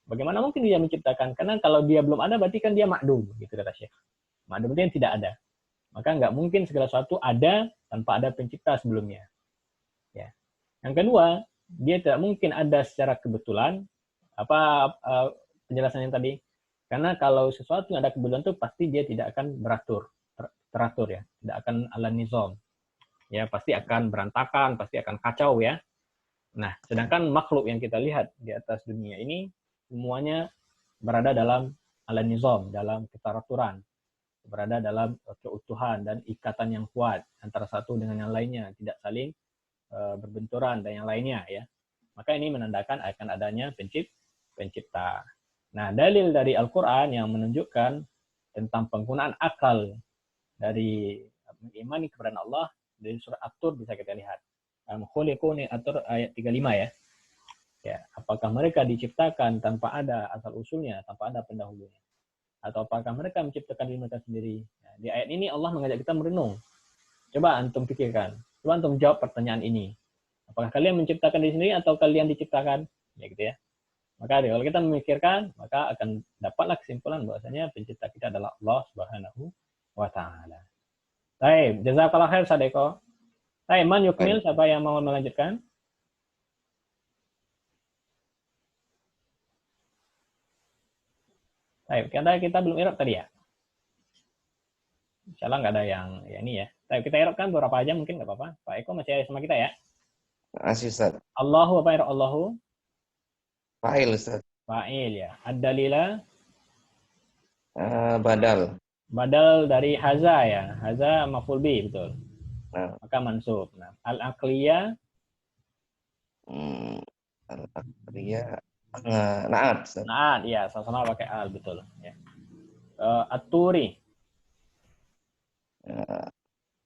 bagaimana mungkin dia menciptakan? Karena kalau dia belum ada, berarti kan dia ma'dum, gitu kata Syekh. Ma'dum itu yang tidak ada. Maka nggak mungkin segala sesuatu ada tanpa ada pencipta sebelumnya. Ya. Yang kedua, dia tidak mungkin ada secara kebetulan. Apa penjelasan yang tadi? Karena kalau sesuatu yang ada kebetulan itu pasti dia tidak akan teratur ya, tidak akan ala nizam. Ya, pasti akan berantakan, pasti akan kacau ya. Nah, sedangkan makhluk yang kita lihat di atas dunia ini semuanya berada dalam ala nizam, dalam keteraturan, berada dalam keutuhan dan ikatan yang kuat antara satu dengan yang lainnya, tidak saling berbenturan dan yang lainnya ya. Maka ini menandakan akan adanya pencipta. Nah, dalil dari Al-Qur'an yang menunjukkan tentang penggunaan akal dari mengimani keberadaan Allah dari surah At-Tur bisa kita lihat. Khuliquni At-Tur ayat 35 ya. Ya, apakah mereka diciptakan tanpa ada asal usulnya, tanpa ada pendahulunya? Atau apakah mereka menciptakan diri mereka sendiri? Nah, di ayat ini Allah mengajak kita merenung. Coba antum pikirkan. Coba antum jawab pertanyaan ini. Apakah kalian menciptakan diri sendiri atau kalian diciptakan? Ya gitu ya. Maka kalau kita memikirkan, maka akan dapatlah kesimpulan bahwasanya pencipta kita adalah Allah Subhanahu wa taala. Baik, jazakallahu khair Sadeko. Baik, man yukmil, siapa yang mau melanjutkan? Baik, kita belum irab tadi ya. Insyaallah nggak ada yang ya ini ya. Baik, kita irabkan beberapa aja mungkin nggak apa-apa. Pak Eko masih sama kita ya. Masih, Ustaz. Allahu apa irab Allahu? Fa'il, Ustaz. Fa'il ya. Ad-dalila Badal. badal dari haza ya. Haza maf'ul bi, betul. Nah, Maka mansub. Nah, al-aqliyah al-aqliyah na'at, Ustaz. Naat, ya, sama-sama pakai al, betul. Ya. At-turi.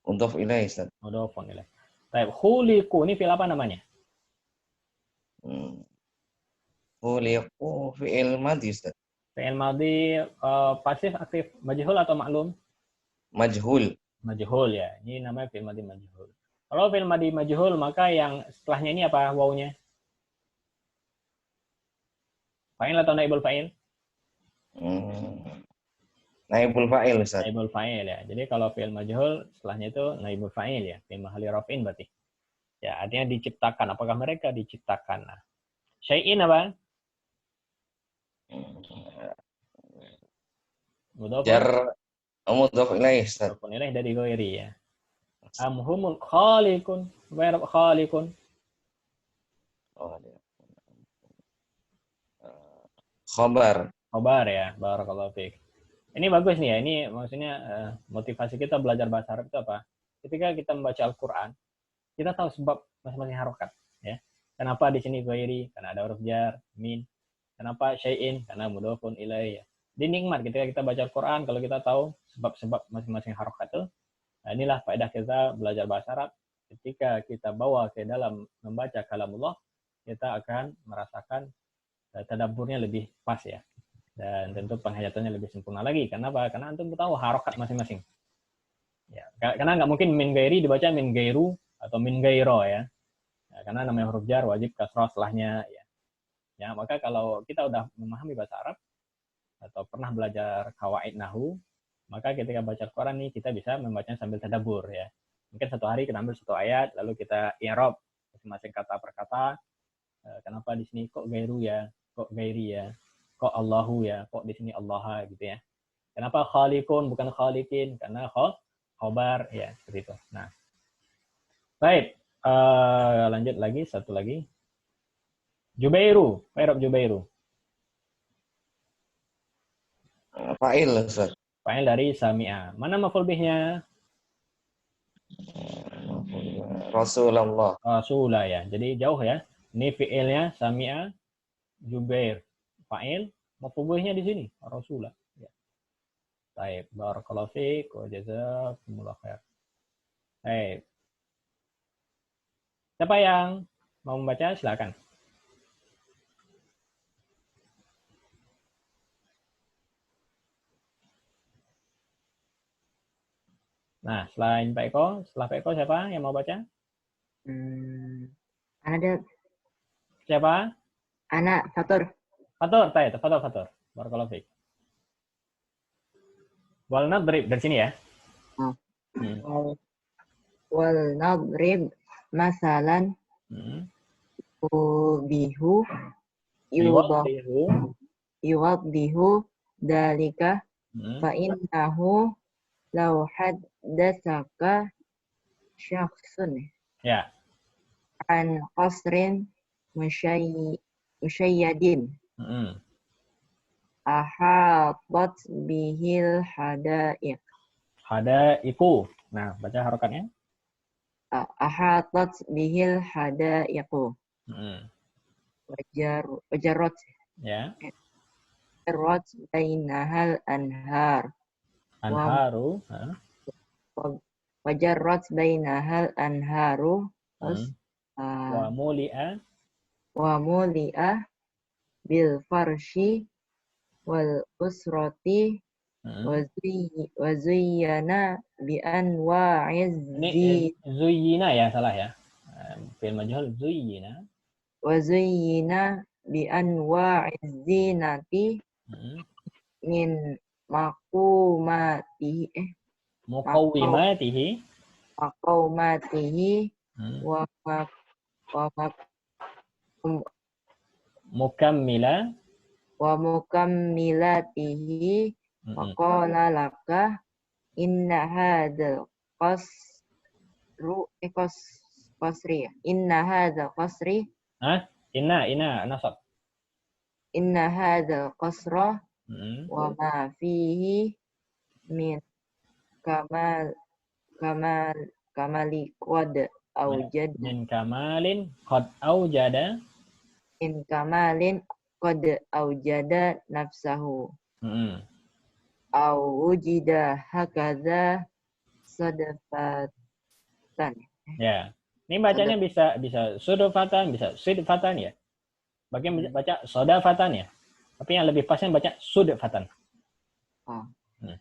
Untuk ilaih, Ustaz. Mudhafun ilaih. Baik, khuliqu ini fi'il apa namanya? Khuliqu fi'il madhi, Ustaz. Fi'il madhi pasif, aktif, majhul atau maklum? Majhul. Majhul ya. Ini namanya fi'il madhi majhul. Kalau fi'il madhi majhul, maka yang setelahnya ini apa wawunya? Fa'il atau naibul fa'il? Naibul fa'il, Ustaz. Naibul fa'il ya. Jadi kalau fi'il majhul setelahnya itu naibul fa'il ya, fi mahalli raf'in berarti. Ya, artinya diciptakan. Apakah mereka diciptakan? Nah, syai'in apa? Jar mudhaf ilaih, Ustaz. Mudhafun ilaih dari ghairi ya. Amhumul khaliqun. Verb khaliqun. Khabar. Khabar ya. Barakallahu fiik. Ini bagus nih ya. Ini maksudnya motivasi kita belajar bahasa Arab itu apa? ketika kita membaca Al-Quran, kita tahu sebab masing-masing harokat. Ya. Kenapa di sini ghairi? Karena ada huruf jar, min. Kenapa syai'in? Karena mudhofun ilaih. Jadi nikmat ketika kita baca Al-Quran, kalau kita tahu sebab-sebab masing-masing harokat itu. Nah, inilah faedah kita belajar bahasa Arab. Ketika kita bawa ke dalam membaca kalamullah, kita akan merasakan tadabburnya lebih pas ya. Dan tentu penghayatannya lebih sempurna lagi. Kenapa? Karena antum tahu harokat masing-masing. Ya, karena nggak mungkin min gairi dibaca min gairu atau min gairo ya. Ya, karena namanya huruf jar wajib kasrah setelahnya ya. Ya, maka kalau kita udah memahami bahasa Arab atau pernah belajar kawaid nahu, maka ketika baca Al-Quran nih kita bisa membacanya sambil tadabbur ya. Mungkin satu hari kita ambil satu ayat lalu kita i'rab masing-masing kata per kata. Kenapa di sini kok gairu ya? Kok gairi ya? Kok Allahu ya? Kok di sini Allah gitu ya? Kenapa khaliqun bukan khaliqin? Karena khobar ya seperti itu. Nah, baik. Lanjut lagi satu lagi. Jubairu, I'rab Jubairu. Fa'il, Ustaz. Fa'il dari sami'a. Mana maf'ul bihnya? Rasulullah. Rasulah ya. Jadi jauh ya. Ini fi'ilnya sami'a Jubair. Fa'il maf'ul bihnya di sini Rasulah. Ya. Baik, barakallahu fiik wa jazakumullah khair. Baik. Siapa yang mau membaca silakan. Nah, selain Pak Eko, setelah Pak Eko siapa yang mau baca? Ada Siapa? anak Fatur. Fatur, Fatur. Barakallahu fiik. Wal nadrib dari sini ya. Wal nadrib masalan bihu yuwaddihu dalika fa innahu law haddatsaka syakhsun Ya. an qasrin musyayyadin ahatat bihil hadaiq. Hadaiqu. Nah, baca harokatnya. Ahatat bihil hadaiqu. Wajarot. Ya. Wajarot bainahal anhar. Anharu. Wajarot bainahal anharu. Wa muli'a bil farshi wal usrati wa zuyyana bi anwa'iz ini zuyyina ya, salah ya. Fi'il majhul zuyyina. Wa zuyyina bi anwa'iz zinati min muqawwimatihi wa mukammila wa mukammilatihi wa qala laka inna hadzal qasri inna hadzal qasri inna nasab inna hadzal qasra wa ma fihi min kamali qad aujad min kamalin qad aujada in kamalin qad aujada nafsahu au wujida hakadha sadafatan. Ya. Ini bacanya bisa sudafatan, bisa sidfatan ya. Bagian baca sodafatan ya. Tapi yang lebih pasnya baca sudfatan.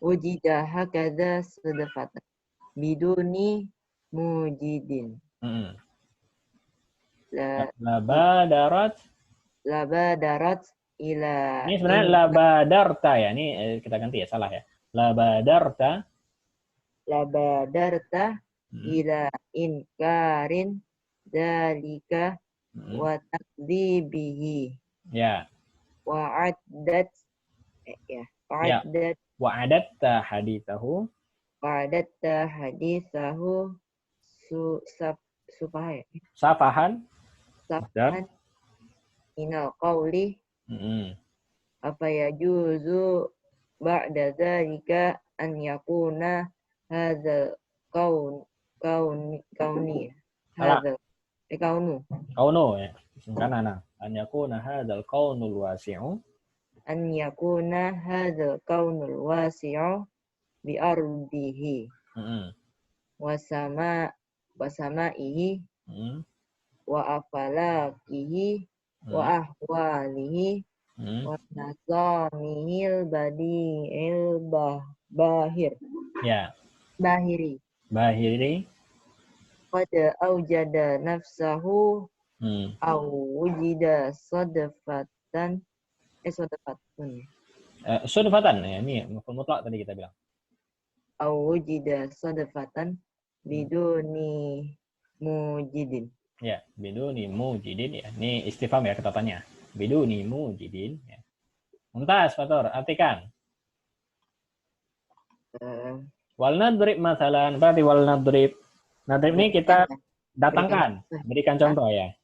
Wujida hakadha sadafatan. Biduni mujidin. Labadarat ila. Ini sebenarnya labadarta ya. Ini kita ganti ya, salah ya. Labadarta ila inkarin dalika wa takdzibihi. Ya. Wa'adatta hadithahu safahan minal qawli apa yajuzu ba'da dzalika an yakuna hadzal kauni Salah. hadza kaunu Kauno ya. Karena nah, an yakuna hadzal kaunul wasi'u. an yakuna hadzal kaunul wasi'u bi ardihi Heeh. wa samaihi Heeh. wa afalakihi wa ahwalihi Heeh. wa nazamihil badi'il Ya, bahiri bahiri. qad aujada nafsahu au wujida sadfatun Sudfatan ya, ini maf'ul mutlak tadi kita bilang. au wujida sadfatan biduni mujidin. Ya, biduni mujidin ya. Ini istifham ya ketatannya. Biduni mujidin ya. Mumtaz, Fatur, artikan. Wal nadrib masalan, berarti wal nadrib. Nadrib ini kita datangkan, berikan contoh ya.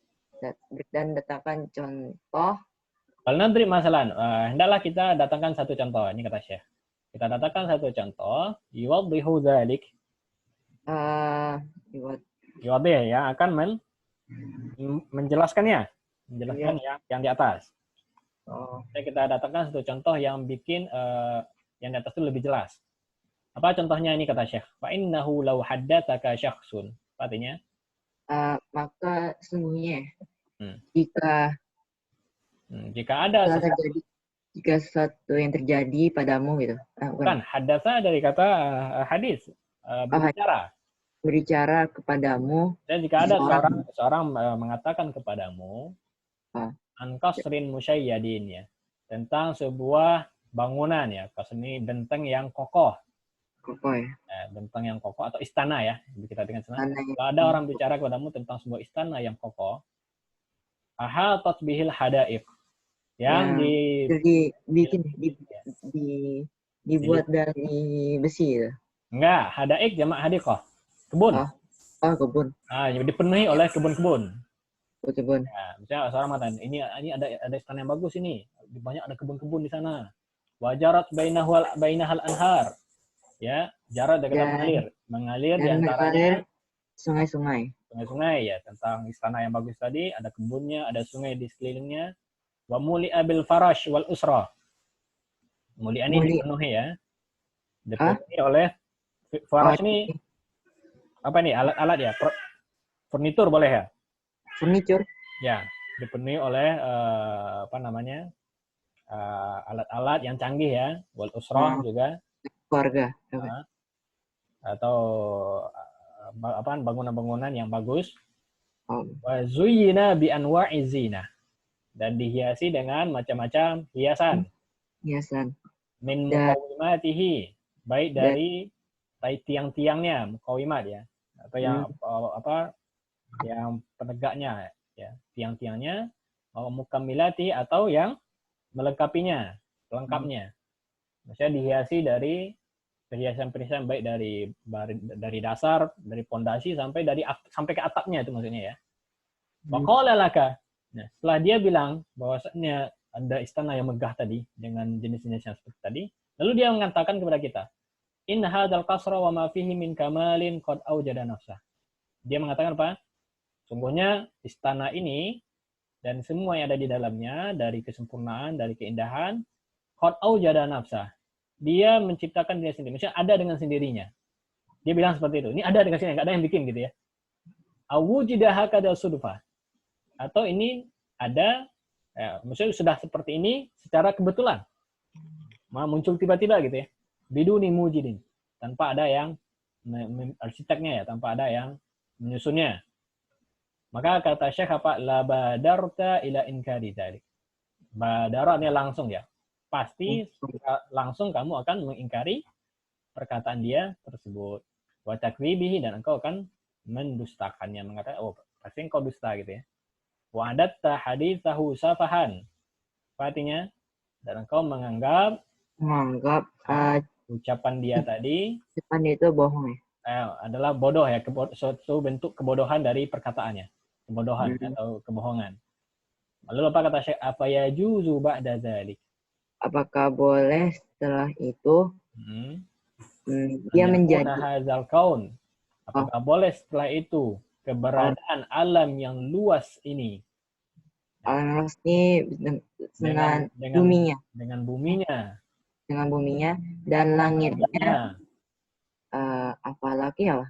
Dan datangkan contoh. Wal nadrib masalan, hendaklah kita datangkan satu contoh. Ini kata Syekh. Kita datangkan satu contoh, yuwaddihu dzalik. Yuwaddih ya, akan menjelaskannya. Menjelaskan yang di atas. Kita datangkan satu contoh yang bikin yang di atas itu lebih jelas. Apa contohnya ini kata Syekh? Fa innahu law haddatsaka syakhsun. Artinya maka sungguhnya jika ada jika sesuatu yang terjadi padamu gitu. Bukan, haddatsa dari kata hadis, berbicara kepadamu. Dan jika ada seorang mengatakan kepadamu an qasrin musyayyadin ya, tentang sebuah bangunan ya, qasr ini benteng yang kokoh. Kokoh ya. Benteng yang kokoh atau istana ya, kita dengan senang. Kalau ada orang bicara kepadamu tentang sebuah istana yang kokoh, ahatat bihil hadaiq, yang dibuat dari besi itu. Enggak, hadaiq jamak hadiqah. Kebun. Kebun. Dipenuhi oleh kebun-kebun. Kebun. Ya, misalnya seorang mengatakan, ini ada istana yang bagus ini, banyak ada kebun-kebun di sana. Wajarat bainahal anhar. Ya, jarak dekat mengalir di antaranya sungai-sungai ya, tentang istana yang bagus tadi, ada kebunnya, ada sungai di sekelilingnya. Wa muli'a bil farash wal usra. Muli'a ini dipenuhi ya. Dipenuhi oleh farash ini apa nih? Alat-alat ya. Furnitur boleh ya? Furnitur. Ya, dipenuhi oleh alat-alat yang canggih ya. Wal usra juga. Keluarga. Atau bangunan-bangunan yang bagus. Wa zuyyina bi anwa'iz zina. Dan dihiasi dengan macam-macam hiasan. Min muqawimatihi, baik dari tiang-tiangnya, muqawimat ya, atau yang yang penegaknya ya, tiang-tiangnya, mukammilati atau yang melengkapinya, pelengkapnya. Maksudnya dihiasi dari perhiasan-perhiasan baik dari dasar, dari pondasi sampai ke atapnya itu maksudnya ya. Waqala laka. Nah, setelah dia bilang bahwasanya ada istana yang megah tadi dengan jenis-jenis yang seperti tadi, lalu dia mengatakan kepada kita, "In hadzal qasra wa ma fihi min kamalin qad aujada nafsah." Dia mengatakan apa? Sungguhnya istana ini dan semua yang ada di dalamnya dari kesempurnaan, dari keindahan, qad aujada nafsah. Dia menciptakan dirinya sendiri. Maksudnya ada dengan sendirinya. Dia bilang seperti itu. Ini ada dengan sendirinya, enggak ada yang bikin gitu ya. Awujida hakada sudfa. Atau ini ada, maksudnya sudah seperti ini secara kebetulan. Muncul tiba-tiba gitu ya. Biduni mujidin. Tanpa ada yang arsiteknya ya, tanpa ada yang menyusunnya. Maka kata Syekh apa? La badarta ila inkari dzalik. Badaratnya langsung ya. Pasti langsung kamu akan mengingkari perkataan dia tersebut. Wa takdzibihi, dan engkau akan mendustakannya, mengatakan pasti engkau dusta gitu ya. Wa adatta haditsahu safahan. Artinya, dan engkau menganggap ucapan dia tadi itu bohong ya. Adalah bodoh ya, suatu bentuk kebodohan dari perkataannya. Kebodohan atau kebohongan. Lalu apa kata Syekh? Apa yajuzu ba'da dzalik? Apakah boleh setelah itu dia menjadi hadzal kaun Apakah boleh setelah itu keberadaan alam yang luas ini Alam ini dengan buminya, dengan buminya dan langitnya. langitnya, Apa lagi ya?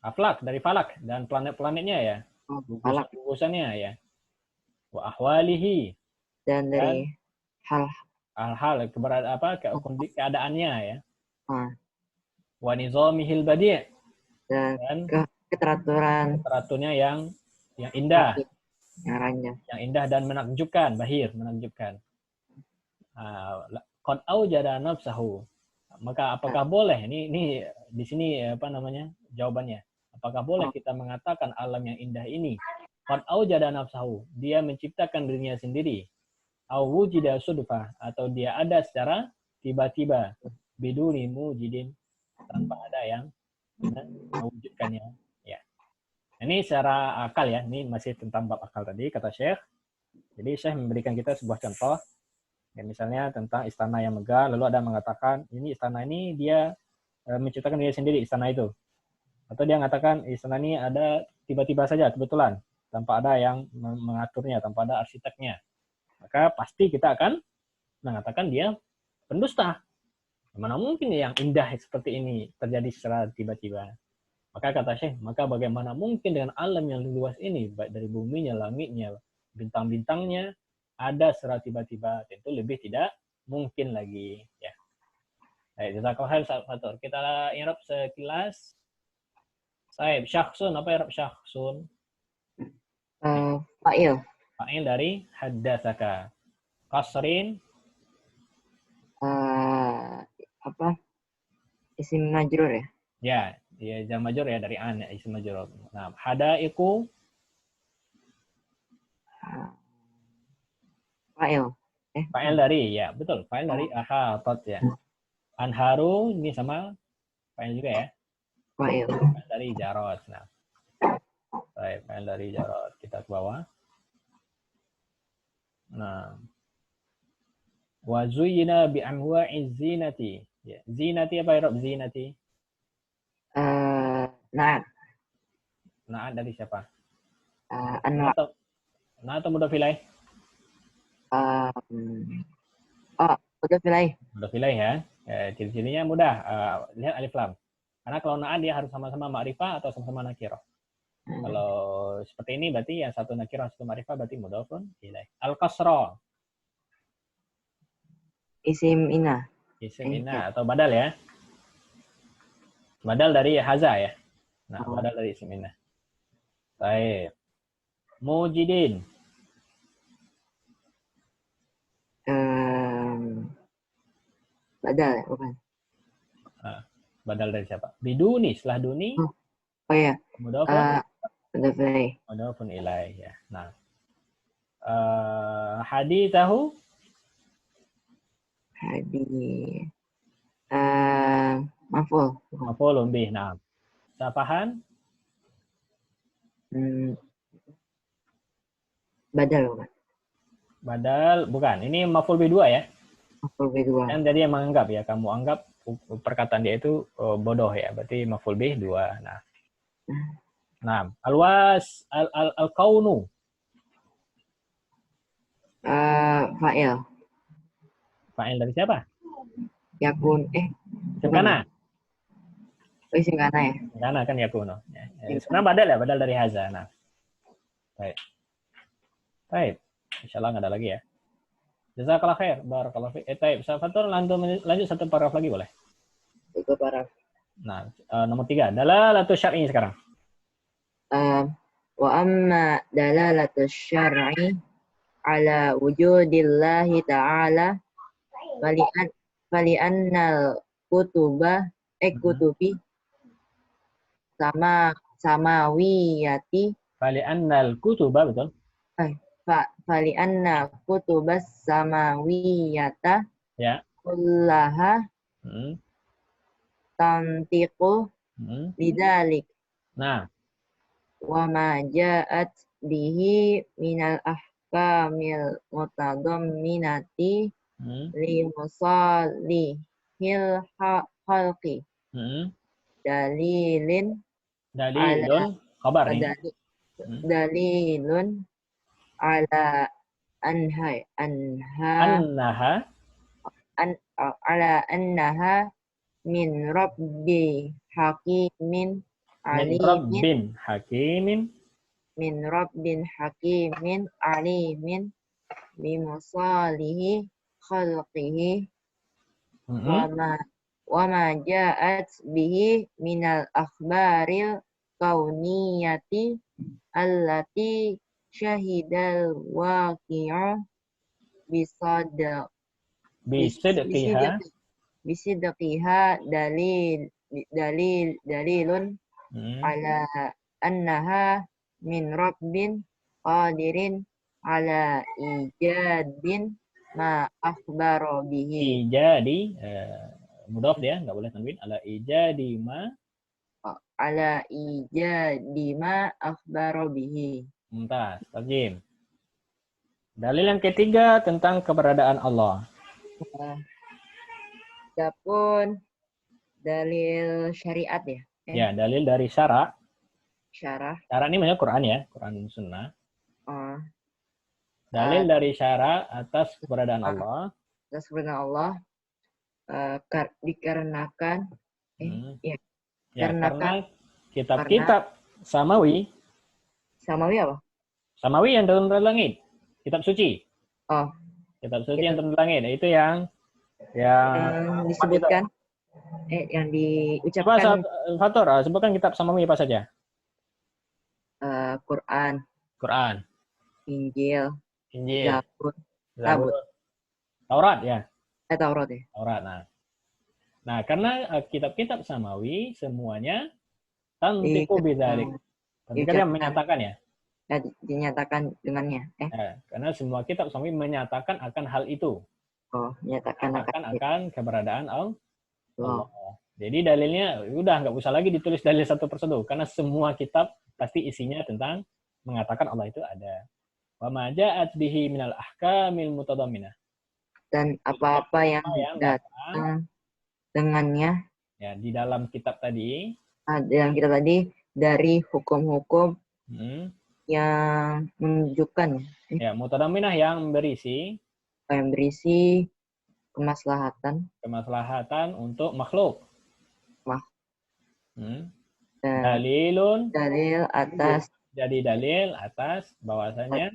aflak dari falak dan planet-planetnya ya, Falak. gugusan-gugusannya ya, wa ahwalihi Dan dari hal hal-hal keadaannya ya, ah, wa nizamihil badi' dan dan keteraturnya yang indah, rapi, yang ranjang. yang indah dan menakjubkan, menakjubkan. Qad aujada nafsahu. Maka apakah boleh ini di sini jawabannya. Apakah boleh kita mengatakan alam yang indah ini qad aujada nafsahu, dia menciptakan dirinya sendiri, au wujida sudfah, atau dia ada secara tiba-tiba, biduni mujidin, tanpa ada yang mewujudkannya ya. Ini secara akal ya, ini masih tentang bab akal tadi kata Syekh. Jadi Syekh memberikan kita sebuah contoh ya, misalnya tentang istana yang megah, lalu ada mengatakan ini istana ini dia menciptakan diri sendiri istana itu, atau dia mengatakan istana ini ada tiba-tiba saja kebetulan tanpa ada yang mengaturnya, tanpa ada arsiteknya, maka pasti kita akan mengatakan dia pendusta. Mana mungkin yang indah seperti ini terjadi secara tiba-tiba. Maka kata Syekh, maka bagaimana mungkin dengan alam yang luas ini, baik dari buminya, langitnya, bintang-bintangnya, ada secara tiba-tiba, tentu lebih tidak mungkin lagi ya. Baik, jazakallahu khair Ustaz Fatur. Kita i'rab sekilas. Baik, syakhsun, apa i'rab syakhsun? Fa'il. Fa'il dari haddatsaka. Qasrin Apa? Isim majrur ya? Ya jar majrur ya, dari an ya, isim majrur. Nah, hadaiku Fa'il. fa'il dari, ya betul, fa'il dari ahatat ya. Anharu ini sama fa'il juga ya. Fa'il. Fa'il dari jarot. Nah, baik, fa'il dari jarot, kita ke bawah. Nah, wa zuyyina bi anwa'iz zinati. Ya, zinati apa ya, zinati? Na'at. Na'at dari siapa? Anwa. Atau mudhaf ilaih? Udah pilih. Mudhaf ilaih ya. Ciri-cirinya mudah. Lihat alif lam. Karena kalau na'at dia harus sama-sama ma'rifah atau sama-sama nakirah. Kalau seperti ini berarti yang satu nakirah, satu ma'rifah, berarti mudhafun ilaih. Al-kasra. Isim ina. Isim inna atau badal ya. Badal dari haza ya. Nah, badal dari isim inna. Baik. Mujidin. Badal ya, bukan? Badal dari siapa? Biduni, setelah duni. Oh iya. Mudhafun. Udah pilih. Mudhafun ilaih ya. Nah. Hadithahu. Maf'ul. Maf'ulun bih. Nah. Safahan. Badal bukan? Badal bukan. Ini maf'ul bih 2 ya. Maf'ul bih 2. Dan jadi yang menganggap ya, kamu anggap perkataan dia itu bodoh ya. Berarti maf'ul bih 2. Nah. Nah, alwas al-kaunu. Fa'il. Fa'il dari siapa? Yakun. Isim kana. Isim kana ya? Isim kana kan yakuno. Ya. Sebenarnya badal ya, badal dari haza. Nah. Baik. Insyaallah nggak ada lagi ya. Jazakallah khair. Barakallahu fiik. Baik, Fatur lanjut satu paragraf lagi boleh? Itu paragraf. Nah, nomor 3, dalalatu syar'i sekarang. Wa amma dalalatu syar'i ala wujudillahi ta'ala fali'annal kutubi samawiyati Fali'annal kutuba, betul? Fali'anna kutubas samawiyata Ya. kullaha tantiqu bidalik. Nah. Wa ma ja'at bihi minal ahkamil mutadamminati li musalihil khalqi dalilin Dalilun khabar nih. dalilun ala anha Annaha ala annaha min rabbi hakimin min alimin rabbin hakimin min rabbin hakimin alimin bimusalihi khalqihi wa ma ja'at bihi minal akhbaril kauniyati allati syahidal waqi'u bisadaq bisidqiha bisidqiha dalilun ala annaha min rabbin qadirin ala ijadin ma akhbaro bihi. ijadi mudhaf dia nggak boleh tanwin ala ijadi ma akhbaro bihi. mumtaz tarjim. Dalil yang ketiga tentang keberadaan Allah. Adapun dalil syariat ya. Ya, dalil dari syara. Syarah. Syara ini maksudnya Quran ya, Quran dan Sunnah. Oh, Dalil dari syara atas keberadaan Allah. atas keberadaan Allah dikarenakan Ya, karena karena kitab-kitab samawi samawi apa? Samawi yang turun dari langit, kitab suci. Oh, Kitab suci yang turun dari langit, itu yang disebutkan yang diucapkan Fatur, sebutkan kitab samawi apa saja? Quran, Quran, Injil, Injil, Zabur, Taurat ya. Taurat ya. Taurat. Nah, karena kitab-kitab samawi semuanya tantiqu bidzalik. Ketika dia menyatakan ya. Dinyatakan dengannya. Karena semua kitab samawi menyatakan akan hal itu. Oh, menyatakan akan keberadaan Allah. Jadi dalilnya udah nggak usah lagi ditulis dalil satu persatu karena semua kitab pasti isinya tentang mengatakan Allah itu ada. Wa ma ja'at bihi minal ahkamil mutadamminah. Dan apa-apa yang datang dengannya ya di dalam kitab tadi dari hukum-hukum yang menunjukkan ya mutadamminah yang berisi kemaslahatan untuk makhluk. Dalil atas bahwasanya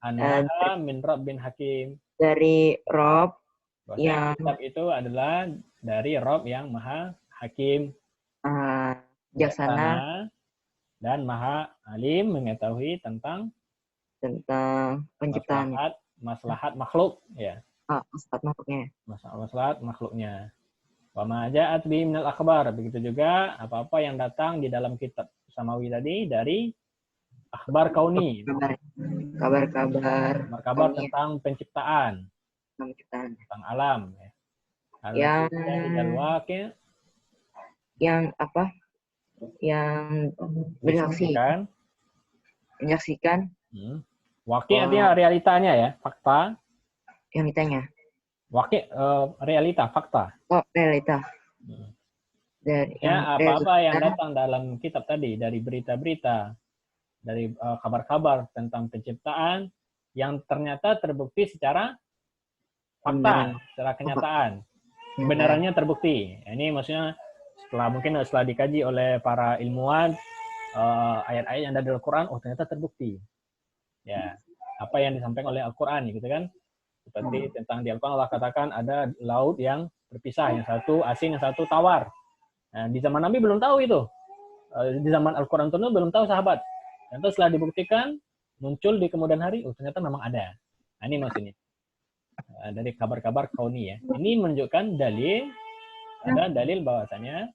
annaha min rabbin hakim, dari Rob yang kitab itu adalah dari Rob yang maha hakim, bijaksana dan maha alim, mengetahui tentang penciptaan maslahat makhluk ya. Maslahat makhluknya. Wa ma ja'at bi minal akhbar, begitu juga apa-apa yang datang di dalam kitab samawi tadi dari akhbar kauni, kabar tentang penciptaan, tentang alam ya. Yang menyaksikan waqi artinya realitanya ya, fakta. Realitanya. Waqi realita, fakta. Oh, realita. Ya, apa-apa yang datang dalam kitab tadi, dari berita-berita, dari kabar-kabar tentang penciptaan yang ternyata terbukti secara fakta, secara kenyataan. Kebenarannya terbukti. Ini maksudnya setelah dikaji oleh para ilmuwan, ayat-ayat yang ada di Al-Quran, ternyata terbukti. Ya, apa yang disampaikan oleh Al-Quran, gitu kan? Seperti tentang di Al-Quran Allah katakan ada laut yang berpisah, yang satu asin, yang satu tawar. Nah, di zaman Nabi belum tahu itu. Di zaman Al-Quran turun belum tahu sahabat. Ternyata setelah dibuktikan, muncul di kemudian hari, ternyata memang ada. Nah, ini maksudnya. Dari kabar-kabar kauni ya. Ini menunjukkan ada dalil bahwasanya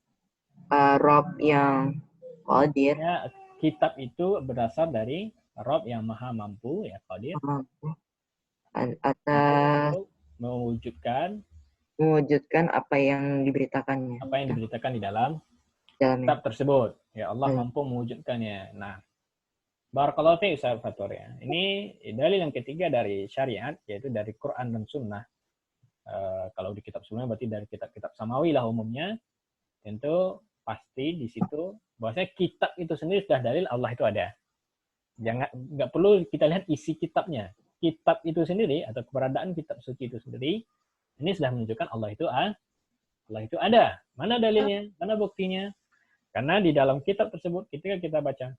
Rob yang qadir. Ya, kitab itu berasal dari Rob yang maha mampu, ya qadir. Atas mewujudkan apa yang diberitakannya. Apa yang diberitakan di dalam kitab tersebut. Ya Allah mampu mewujudkannya. Nah, barakallahu fi Ustaz Fatur ya. Ini dalil yang ketiga dari syariat, yaitu dari Quran dan Sunnah. Kalau di kitab Sunnah berarti dari kitab-kitab samawi lah umumnya. Tentu pasti di situ bahwasanya kitab itu sendiri sudah dalil Allah itu ada. Nggak perlu kita lihat isi kitabnya. Kitab itu sendiri atau keberadaan kitab suci itu sendiri ini sudah menunjukkan Allah itu ada. Mana dalilnya? Mana buktinya? Karena di dalam kitab tersebut ketika kita baca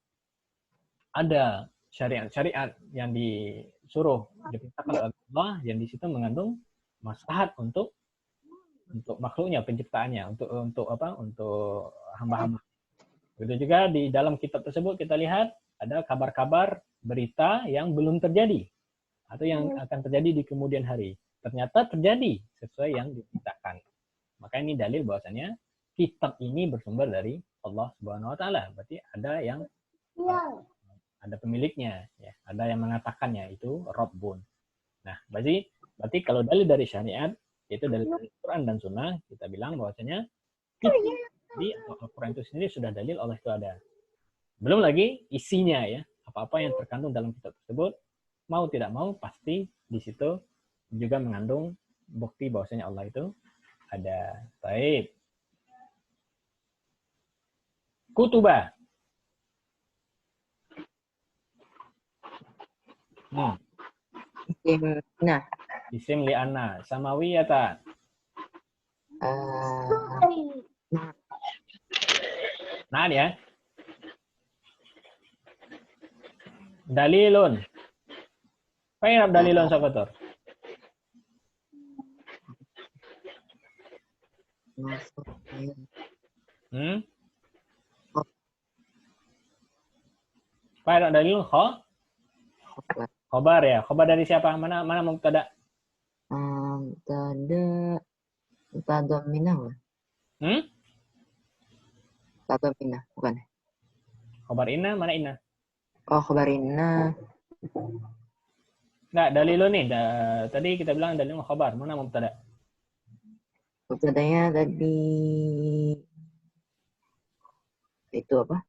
ada syariat-syariat yang disuruh diperintahkan oleh Allah yang di situ mengandung maslahat untuk makhluknya, penciptaannya, untuk hamba-hamba. Begitu juga di dalam kitab tersebut kita lihat ada kabar-kabar berita yang belum terjadi atau yang akan terjadi di kemudian hari. Ternyata terjadi sesuai yang diberitakan. Maka ini dalil bahwasanya kitab ini bersumber dari Allah Subhanahu wa taala. Berarti ada yang ada pemiliknya, ya. Ada yang mengatakannya itu Rabbun. Nah, berarti kalau dalil dari syariat itu dari Al-Quran dan Sunnah, kita bilang bahwasanya di Al-Quran itu sendiri sudah dalil Allah itu ada. Belum lagi isinya ya, apa-apa yang terkandung dalam kitab tersebut, mau tidak mau pasti di situ juga mengandung bukti bahwasanya Allah itu ada. Baik. Kutubah. Nah, Isim li'anna. Samawiyata. Nah ya. Dalilun. Pairap dalilun sabator. Pairap dalilun khobar ya. Khobar dari siapa? Mana mubtada? Mubtada minah. Mubtada minah, bukan? Khobar inna, mana inna? Oh, khobar inna. Enggak, dalilun nih. Tadi kita bilang dalilun khobar. Mana mubtada? Mubtadanya tadi itu apa?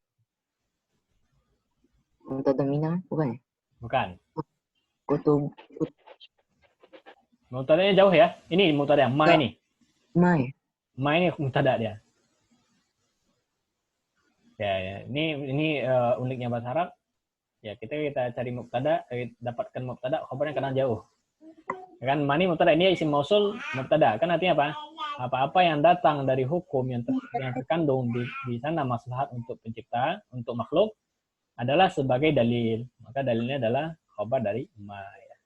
Mubtada minah, bukan ya? Bukan. Kutub Mubtadanya jauh ya. Ini mubtada ma ini. ma ya? Ma ini mubtada dia. Ya. Ini uniknya bahasa Arab. Ya, kita cari mubtada, dapatkan mubtada, khabarnya karena jauh. Ya kan, mani mubtada ini isim mausul mubtada. Kan artinya apa? Apa-apa yang datang dari hukum yang terkandung di sana maslahat untuk pencipta, untuk makhluk adalah sebagai dalil. Maka dalilnya adalah khabar dari ma ya.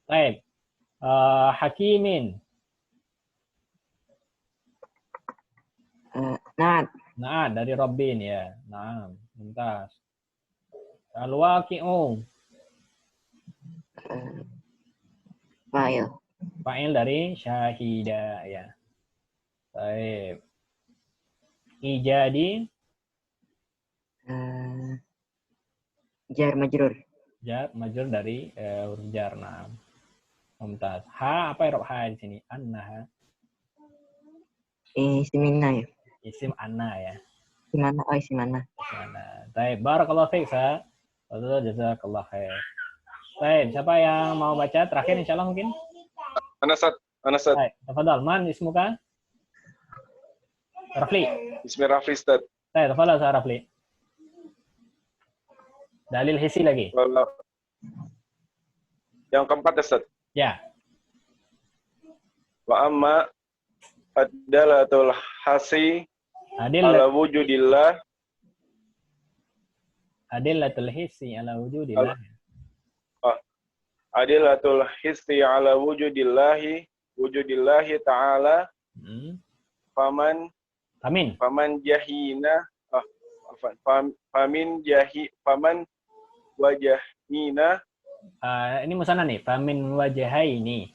Baik. Hakimin. Nah, dari Rabbin ya. Nah, mumtaz. Al-waqi'u. Fa'il dari syahida ya. Baik. Ijadi. Jar majrur. Jar majrur dari huruf jar. Nah. Mumtaz. Ha, apa ya ha di sini? Annaha. Isim inna ya. Isim anna ya. Isim anna, isim anna. Baik, barakallahu fiik, sa. Jazakallah khair. Baik, siapa yang mau baca terakhir insyaallah mungkin? Anasat. Baik, tafadhal. Man ismuka? Rafli. Ismi Rafli Ustaz. Baik, tafadhal sa Rafli. Dalil hisi lagi. Yang keempat Ustaz. Ya. Wa amma ad-dalatul hasi ala wujudillah. Adillatul hissi ala wujudillah. Adillatul hissi ala wujudillahi ta'ala. Faman jahina faman wajahina. Ini musana nih, famin wajahaini.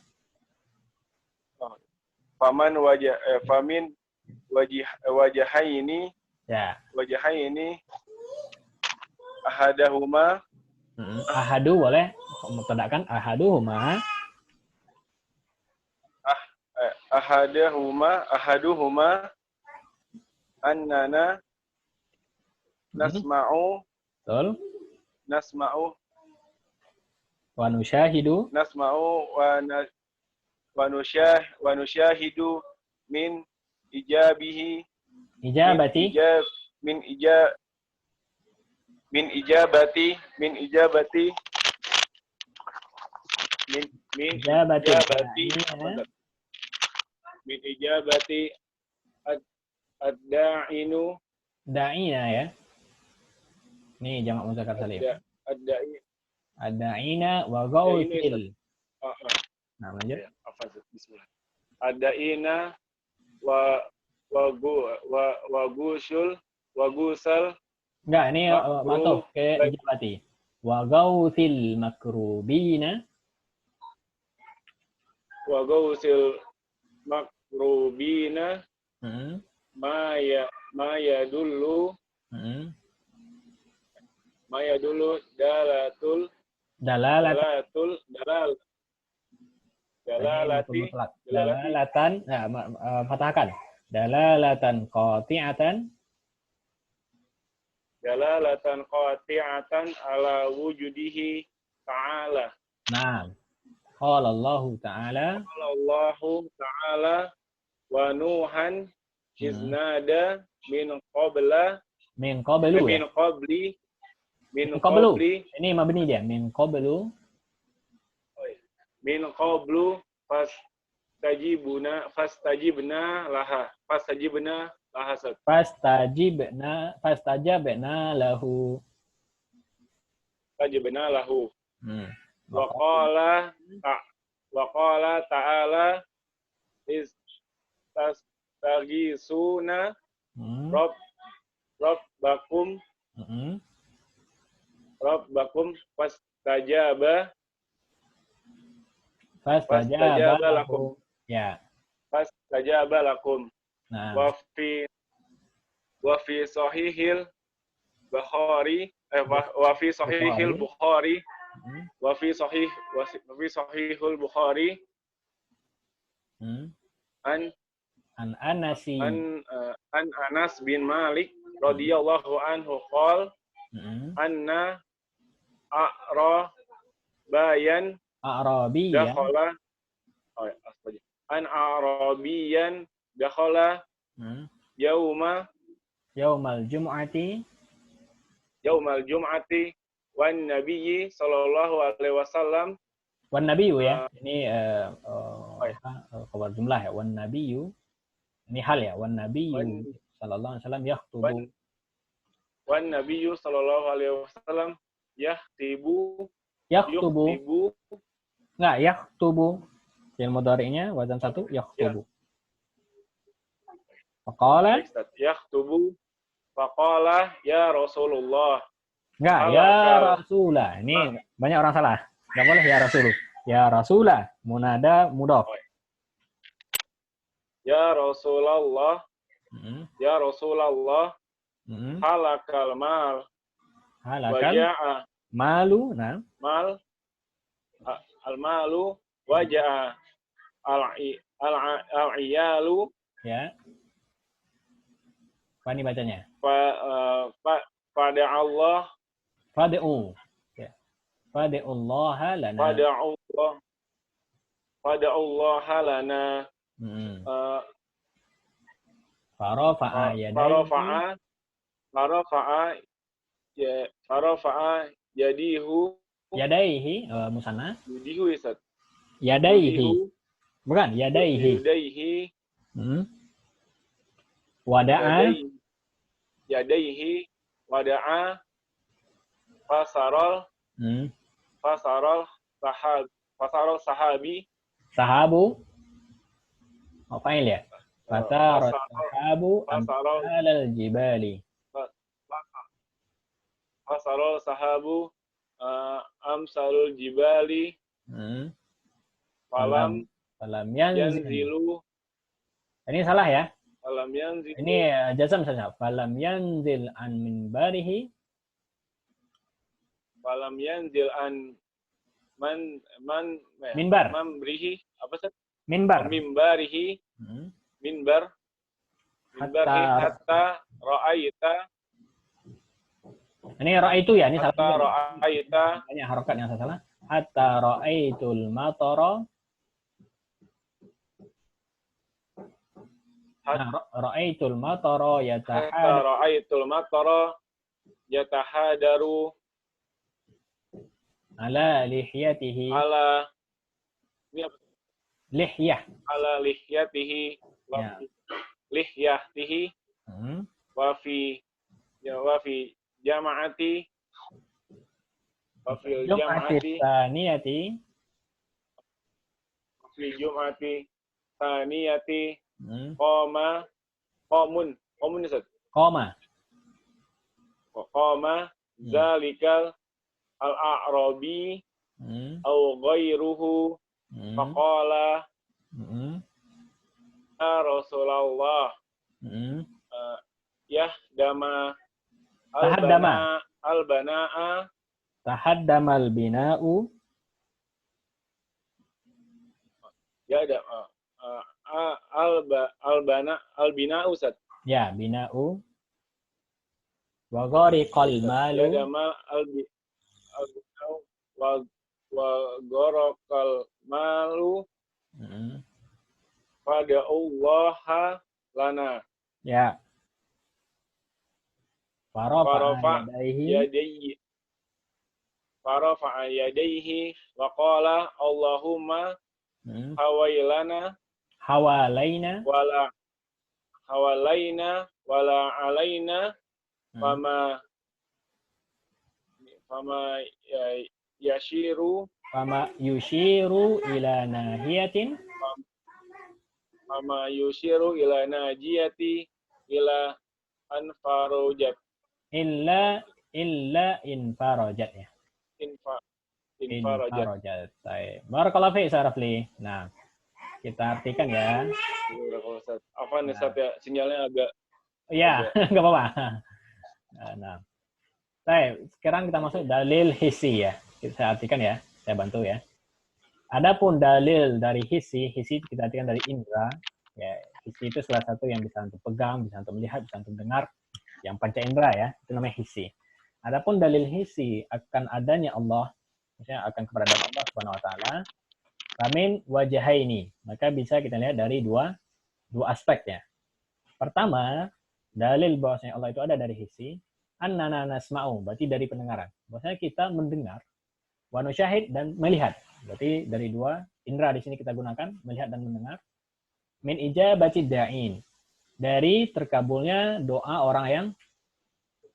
Famin wajahaini. Ya. Wajahaini ahadahuma. Ahadu boleh mubtadakan ahaduhuma. Ahaduhuma annana nasma'u. Betul. Nasma'u Wa nusyahidu. Nasma'u wa nusyahidu min ijabihi Ijabati. min ijabati min ijabati Ijabati. min ijabati ad-da'inu Da'ina ya. Ini jamak muzakkar salim. Ad-da'ina wa ghautil. Nah, lanjut. Bismillah. Ad-da'ina wa gusal. Enggak, ini matuh ke ijabati. Wa ghautil makrubina. Wa gausil makrubina ma yadullu dalalatan, patahkan. Dalalatan qati'atan ala wujudihi ta'ala. Nah, qala Allah Ta'ala wa Nuhan iznada min qabli. Ini mabni dia. Min qablu fastajibna laha. Fastajabna lahu. Wa qala ta'ala istastagisuna rabbakum fastajaba lakum. Ya. Fastajaba lakum. Nah. Wa fi sahihil Bukhari wa fi sahihil Bukhari wa fi sahihul Bukhari an Anas bin Malik radhiyallahu anhu qol anna Arabiyan dakhala yaumal jum'ati wan nabiyyi sallallahu alaihi wasallam. Wan nabiyyu ya. Ini khabar jumlah ya. Wan nabiyyu. Ini hal ya. Wan nabiyyu sallallahu alaihi wasallam yaktubu. Wan nabiyyu sallallahu alaihi wasallam yaktubu. Enggak, yaktubu. Fi'il mudhari'nya wazan 1 yaktubu. Faqala yaktubu. Faqala ya Rasulullah. Enggak, ya Rasulah. Ini banyak orang salah. Enggak boleh ya Rasul. Ya Rasulah, munada mudhaf. Ya Rasulullah. Ya Rasulullah. Halakal mal. Halakal malu, nah. Al malu waja'a al iyalu. Ya. Apa ini bacanya? Pada Allah. Fad'u. Ya. Fad'ullaha lana. Fad'ullaha lana. Farafa'a yadayhi. Farafa'a yadihu. Yadaihi musanna. Yudihu Ustaz. Yadaihi. Bukan, yadaihi. Yadaihi. Wada'a. Yadaihi. Wada'a. Fasarol sahabi. Sahabu. Fa'il ya. Fasarol sahabu amsalal jibali. Fasarol sahabu amsalul jibali. Falam yanzilu. Ini salah ya. Falam yanzilu. Ini jazam saja. Falam yanzil an minbarihi. Falam yanzil an minbar. Mamrihi. Apa sih? Minbar. Mimbarihi. Minbar. Hatta ra'aita. Ini ra'aitu ya, ini salah. Hatta ra'aita. Banyak harokat yang salah. Hatta ra'aitul matara. Ra'aitul matara hatta ra'aitul matara yatahadaru ala lihyatihi ala lihyah. ala lihyatihi Ya. lihyatihi wa fi jama'ati wa fil jama'ati Tsaniyati fi jum'ati thaniyati qamun Ustaz. Qoma. Qama zalikal al-a'rabi au ghairuhu faqala ya Rasulullah yahdama al-bana'a Tahaddamal bina'u ya ada al-bina'u Ustaz. ya bina'u wa ghariqal malu Yadama al-bina'u wa gharaqal malu fada'ullaha lana. ya Farafa yadayhi Farafa'a yadayhi wa qala Allahumma hawailana hawalaina wala hawalaina wala alaina fama yashiru fama yushiru ila nahiyatin fama yushiru ila najiyati ila anfarujat illa in farajat ya. Infarajat. Baik. Barakallahu fiik Sarafli. Nah, kita artikan ya. Apa nih Ustaz ya? Sinyalnya agak Iya, enggak apa-apa. Nah. Baik, sekarang kita masuk dalil hissi ya. Saya artikan ya, saya bantu ya. Adapun dalil dari hissi kita artikan dari indra. Ya, hissi itu salah satu yang bisa untuk pegang, bisa untuk melihat, bisa untuk dengar. Yang panca indra ya, itu namanya hissi. Adapun dalil hissi akan adanya Allah, misalnya akan keberadaan Allah Subhanahu wa taala, ramin wajahaini. Maka bisa kita lihat dari dua aspeknya. Pertama, dalil bahwasanya Allah itu ada dari hissi, annana nasma'u, berarti dari pendengaran. Bahwasanya kita mendengar, wa nusyahid dan melihat. Berarti dari dua indra di sini kita gunakan, melihat dan mendengar. Min ijabati da'in. Dari terkabulnya doa orang yang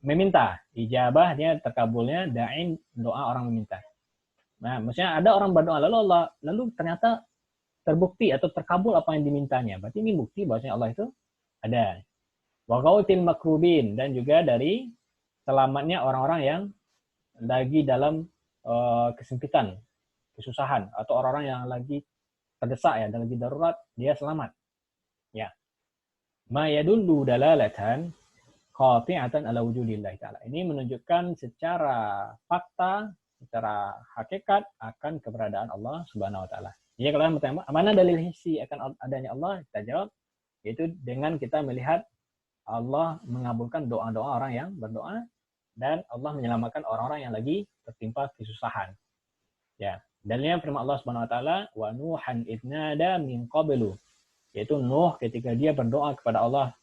meminta. Ijabah dia terkabulnya, da'in doa orang meminta. Nah, maksudnya ada orang berdoa lalu ternyata terbukti atau terkabul apa yang dimintanya. Berarti ini bukti bahwasanya Allah itu ada. Wa qautil makrubin, dan juga dari selamatnya orang-orang yang lagi dalam kesempitan, kesusahan, atau orang-orang yang lagi terdesak ya, dan lagi darurat, dia selamat. Ya. Ma yadullu dalalatan qati'atan ala wujudillah ta'ala. Ini menunjukkan secara fakta, secara hakikat akan keberadaan Allah Subhanahu wa taala. Jadi kalau bertanya, mana dalil hissi akan adanya Allah? Kita jawab, yaitu dengan kita melihat Allah mengabulkan doa-doa orang yang berdoa, dan Allah menyelamatkan orang-orang yang lagi tertimpa kesusahan. Ya, dalilnya firman Allah Subhanahu wa taala, wa nuhan idnada min qablu. Yaitu Nuh ketika dia berdoa kepada Allah,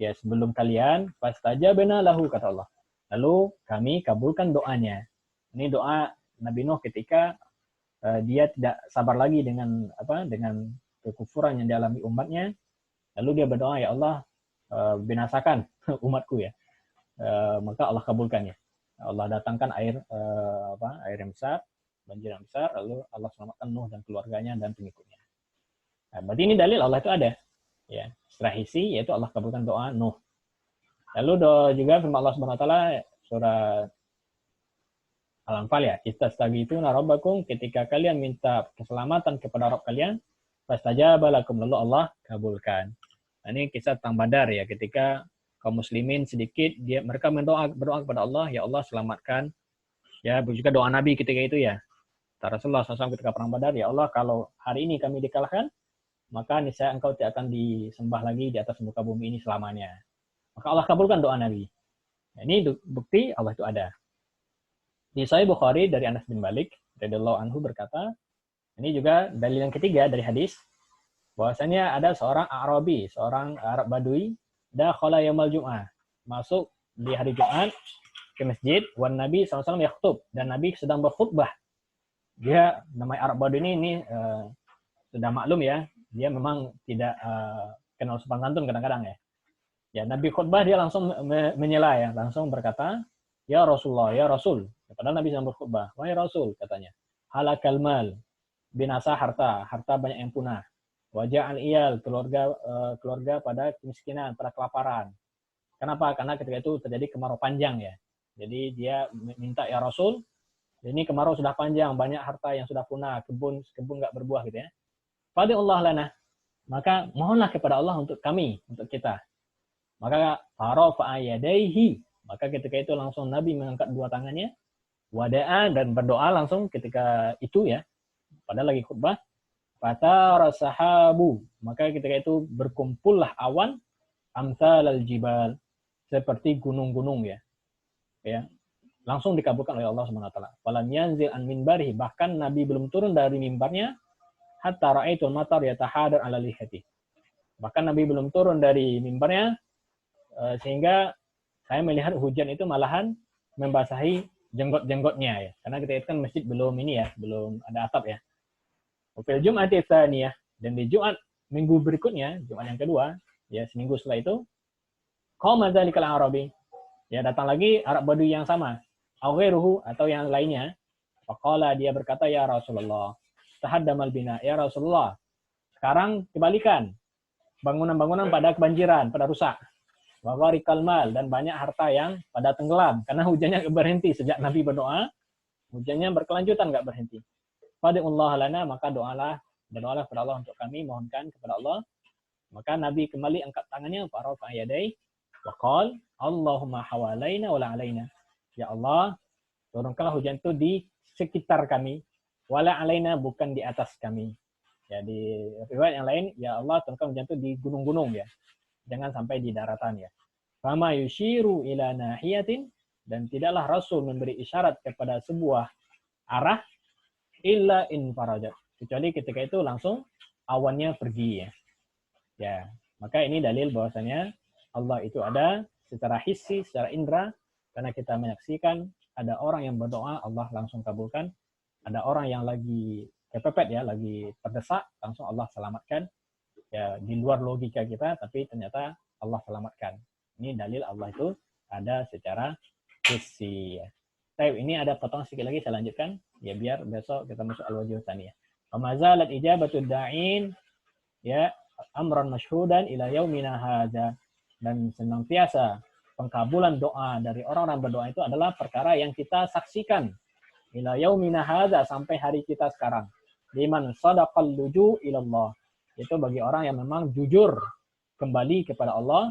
ya sebelum kalian, fastajabna lahu, kata Allah. Lalu kami kabulkan doanya. Ini doa Nabi Nuh ketika dia tidak sabar lagi dengan kekufuran yang dialami umatnya. Lalu dia berdoa, ya Allah, binasakan umatku ya. Maka Allah kabulkannya. Allah datangkan air yang besar, banjir yang besar, lalu Allah selamatkan Nuh dan keluarganya dan pengikutnya. Nah, berarti ini dalil Allah itu ada. Ya, setelah hissi yaitu Allah kabulkan doa Nuh. Lalu juga firman Allah Subhanahu wa taala surah Al-Anfal ya, istastagitsuna rabbakum, ketika kalian minta keselamatan kepada Rabb kalian, fastajaba lakum, lalu Allah kabulkan. Nah, ini kisah tentang Badar ya, ketika kaum muslimin sedikit mereka berdoa kepada Allah, ya Allah selamatkan. Ya, juga doa Nabi ketika itu ya. Rasulullah SAW ketika perang Badar, ya Allah kalau hari ini kami dikalahkan, maka niscaya engkau tidak akan disembah lagi di atas muka bumi ini selamanya. Maka Allah kabulkan doa Nabi. Nah, ini bukti Allah itu ada. Di Sahih Bukhari dari Anas bin Malik radhiyallahu anhu berkata, ini juga dalil yang ketiga dari hadis, bahwasanya ada seorang Arabi, seorang Arab Badui, dakhala yaumal Jum'ah, masuk di hari Jumat ke masjid, wan Nabi SAW yakhutub, dan Nabi sedang berkhutbah. Dia namanya Arab Badui ini sudah maklum ya, dia memang tidak kenal sopan santun kadang-kadang ya. Ya, Nabi khutbah dia langsung menyela ya, langsung berkata, "Ya Rasulullah, ya Rasul." Padahal Nabi sedang berkhutbah. "Wahai Rasul," katanya, "halakal mal, binasa harta banyak yang punah. Wajah al-iyal, keluarga pada kemiskinan, pada kelaparan." Kenapa? Karena ketika itu terjadi kemarau panjang ya. Jadi dia minta, "Ya Rasul, ini kemarau sudah panjang, banyak harta yang sudah punah, kebun nggak berbuah gitu ya. Fad'ullah lana." Maka mohonlah kepada Allah untuk kami, untuk kita. Maka farafa'a yadayhi, maka ketika itu langsung Nabi mengangkat dua tangannya, wada'a, dan berdoa langsung ketika itu ya, padahal lagi khutbah. Fatara sahabu, maka ketika itu berkumpullah awan, amsal al-jibal, seperti gunung-gunung ya. Ya, langsung dikabulkan oleh Allah Subhanahu wa taala. Walam yanzil an minbarihi, bahkan Nabi belum turun dari mimbarnya, hatta ra'aitul matar yatahadar ala lihati. Bahkan Nabi belum turun dari mimbarnya sehingga saya melihat hujan itu malahan membasahi jenggot-jenggotnya ya. Karena ketika itu kan masjid belum ini ya, belum ada atap ya. Fil Jum'ati tsaniyah, dan di Jumat minggu berikutnya, Jumat yang kedua, ya seminggu setelah itu, qama dzalikal Arabi. Ya, datang lagi Arab Badui yang sama, awairuhu, atau yang lainnya. Faqala, dia berkata, "Ya Rasulullah, tahaddamal bina." Ya Rasulullah, sekarang kebalikan. Bangunan-bangunan pada kebanjiran, pada rusak. Wa gharikal mal, dan banyak harta yang pada tenggelam karena hujannya nggak berhenti sejak Nabi berdoa, hujannya berkelanjutan nggak berhenti. Fad'ullah lana, maka doalah kepada Allah untuk kami, mohonkan kepada Allah. Maka Nabi kembali angkat tangannya, farafa yadai wa qala, Allahumma hawalaina wala alaina. Ya Allah, turunkanlah hujan itu di sekitar kami, wala alaina, bukan di atas kami. Ya, di riwayat yang lain, ya Allah, turunkan hujan itu di gunung-gunung ya. Jangan sampai di daratan ya. Fama yushiru ila nahiyatin, dan tidaklah Rasul memberi isyarat kepada sebuah arah, illa in farajat, kecuali ketika itu langsung awannya pergi ya. Ya, maka ini dalil bahwasanya Allah itu ada secara hissi, secara indera, karena kita menyaksikan ada orang yang berdoa Allah langsung kabulkan, ada orang yang lagi kepepet ya, lagi terdesak, langsung Allah selamatkan. Ya, di luar logika kita, tapi ternyata Allah selamatkan. Ini dalil Allah itu ada secara hissi ya. Ini ada potong sedikit lagi, saya lanjutkan ya, biar besok kita masuk al-wajh tsaniyah. Wa mazalat ijabatud da'in ya amran masyhudan ila yaumina hadza, dan senantiasa pengkabulan doa dari orang-orang berdoa itu adalah perkara yang kita saksikan ila yaumina hadza, sampai hari kita sekarang. Liman sadaqal luju ilallah, itu bagi orang yang memang jujur kembali kepada Allah,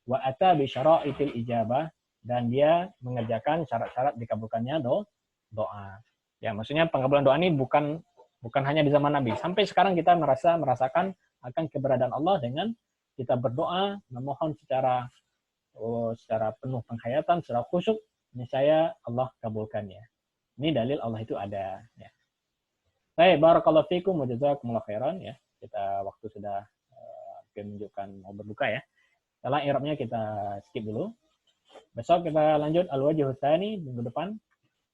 wa ata bi syara'itil ijabah, dan dia mengerjakan syarat-syarat dikabulkannya doa. Ya, maksudnya pengkabulan doa ini bukan hanya di zaman Nabi. Sampai sekarang kita merasakan akan keberadaan Allah dengan kita berdoa, memohon secara penuh penghayatan, secara khusyuk, niscaya Allah kabulkannya. Ini dalil Allah itu ada ya. Baik, barakallahu fikum wa jazakumullahu khairan ya. Kita waktu sudah menunjukkan mau berbuka ya. Setelah i'rabnya kita skip dulu. Besok kita lanjut al-wajh tsani minggu depan.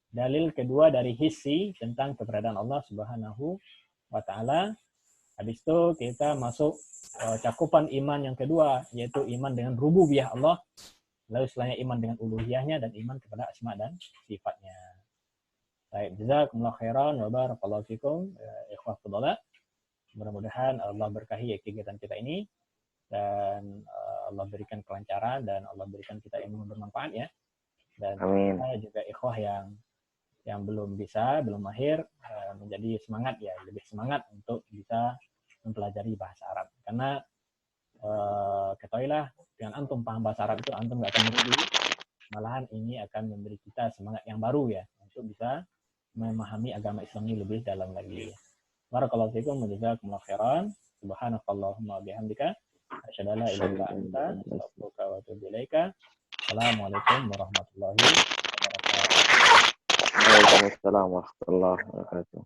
Dalil kedua dari hissi tentang keberadaan Allah Subhanahu wa taala. Habis itu kita masuk cakupan iman yang kedua, yaitu iman dengan rububiyah Allah. Lalu setelahnya iman dengan uluhiyahnya dan iman kepada asma dan sifatnya. Baik, jazakumullahu khairan wa barakallahu fikum ikhwah fudhala. Mudah-mudahan Allah berkahi kegiatan kita ini, dan Allah berikan kelancaran, dan Allah berikan kita ilmu bermanfaat ya. Dan kita juga ikhwah yang belum mahir menjadi semangat ya, lebih semangat untuk bisa mempelajari bahasa Arab. Karena ketahuilah, dengan antum paham bahasa Arab itu antum nggak akan merugi, malahan ini akan memberi kita semangat yang baru ya, untuk bisa memahami agama Islam ini lebih dalam lagi. Barakallahu fikum wa jazakumullahu khairan. Subhanakallahumma bihamdika asyhadu an la ilaha illa anta astaghfiruka wa atubu ilaika. Assalamualaikum warahmatullahi wabarakatuh. Waalaikumsalam warahmatullahi wabarakatuh.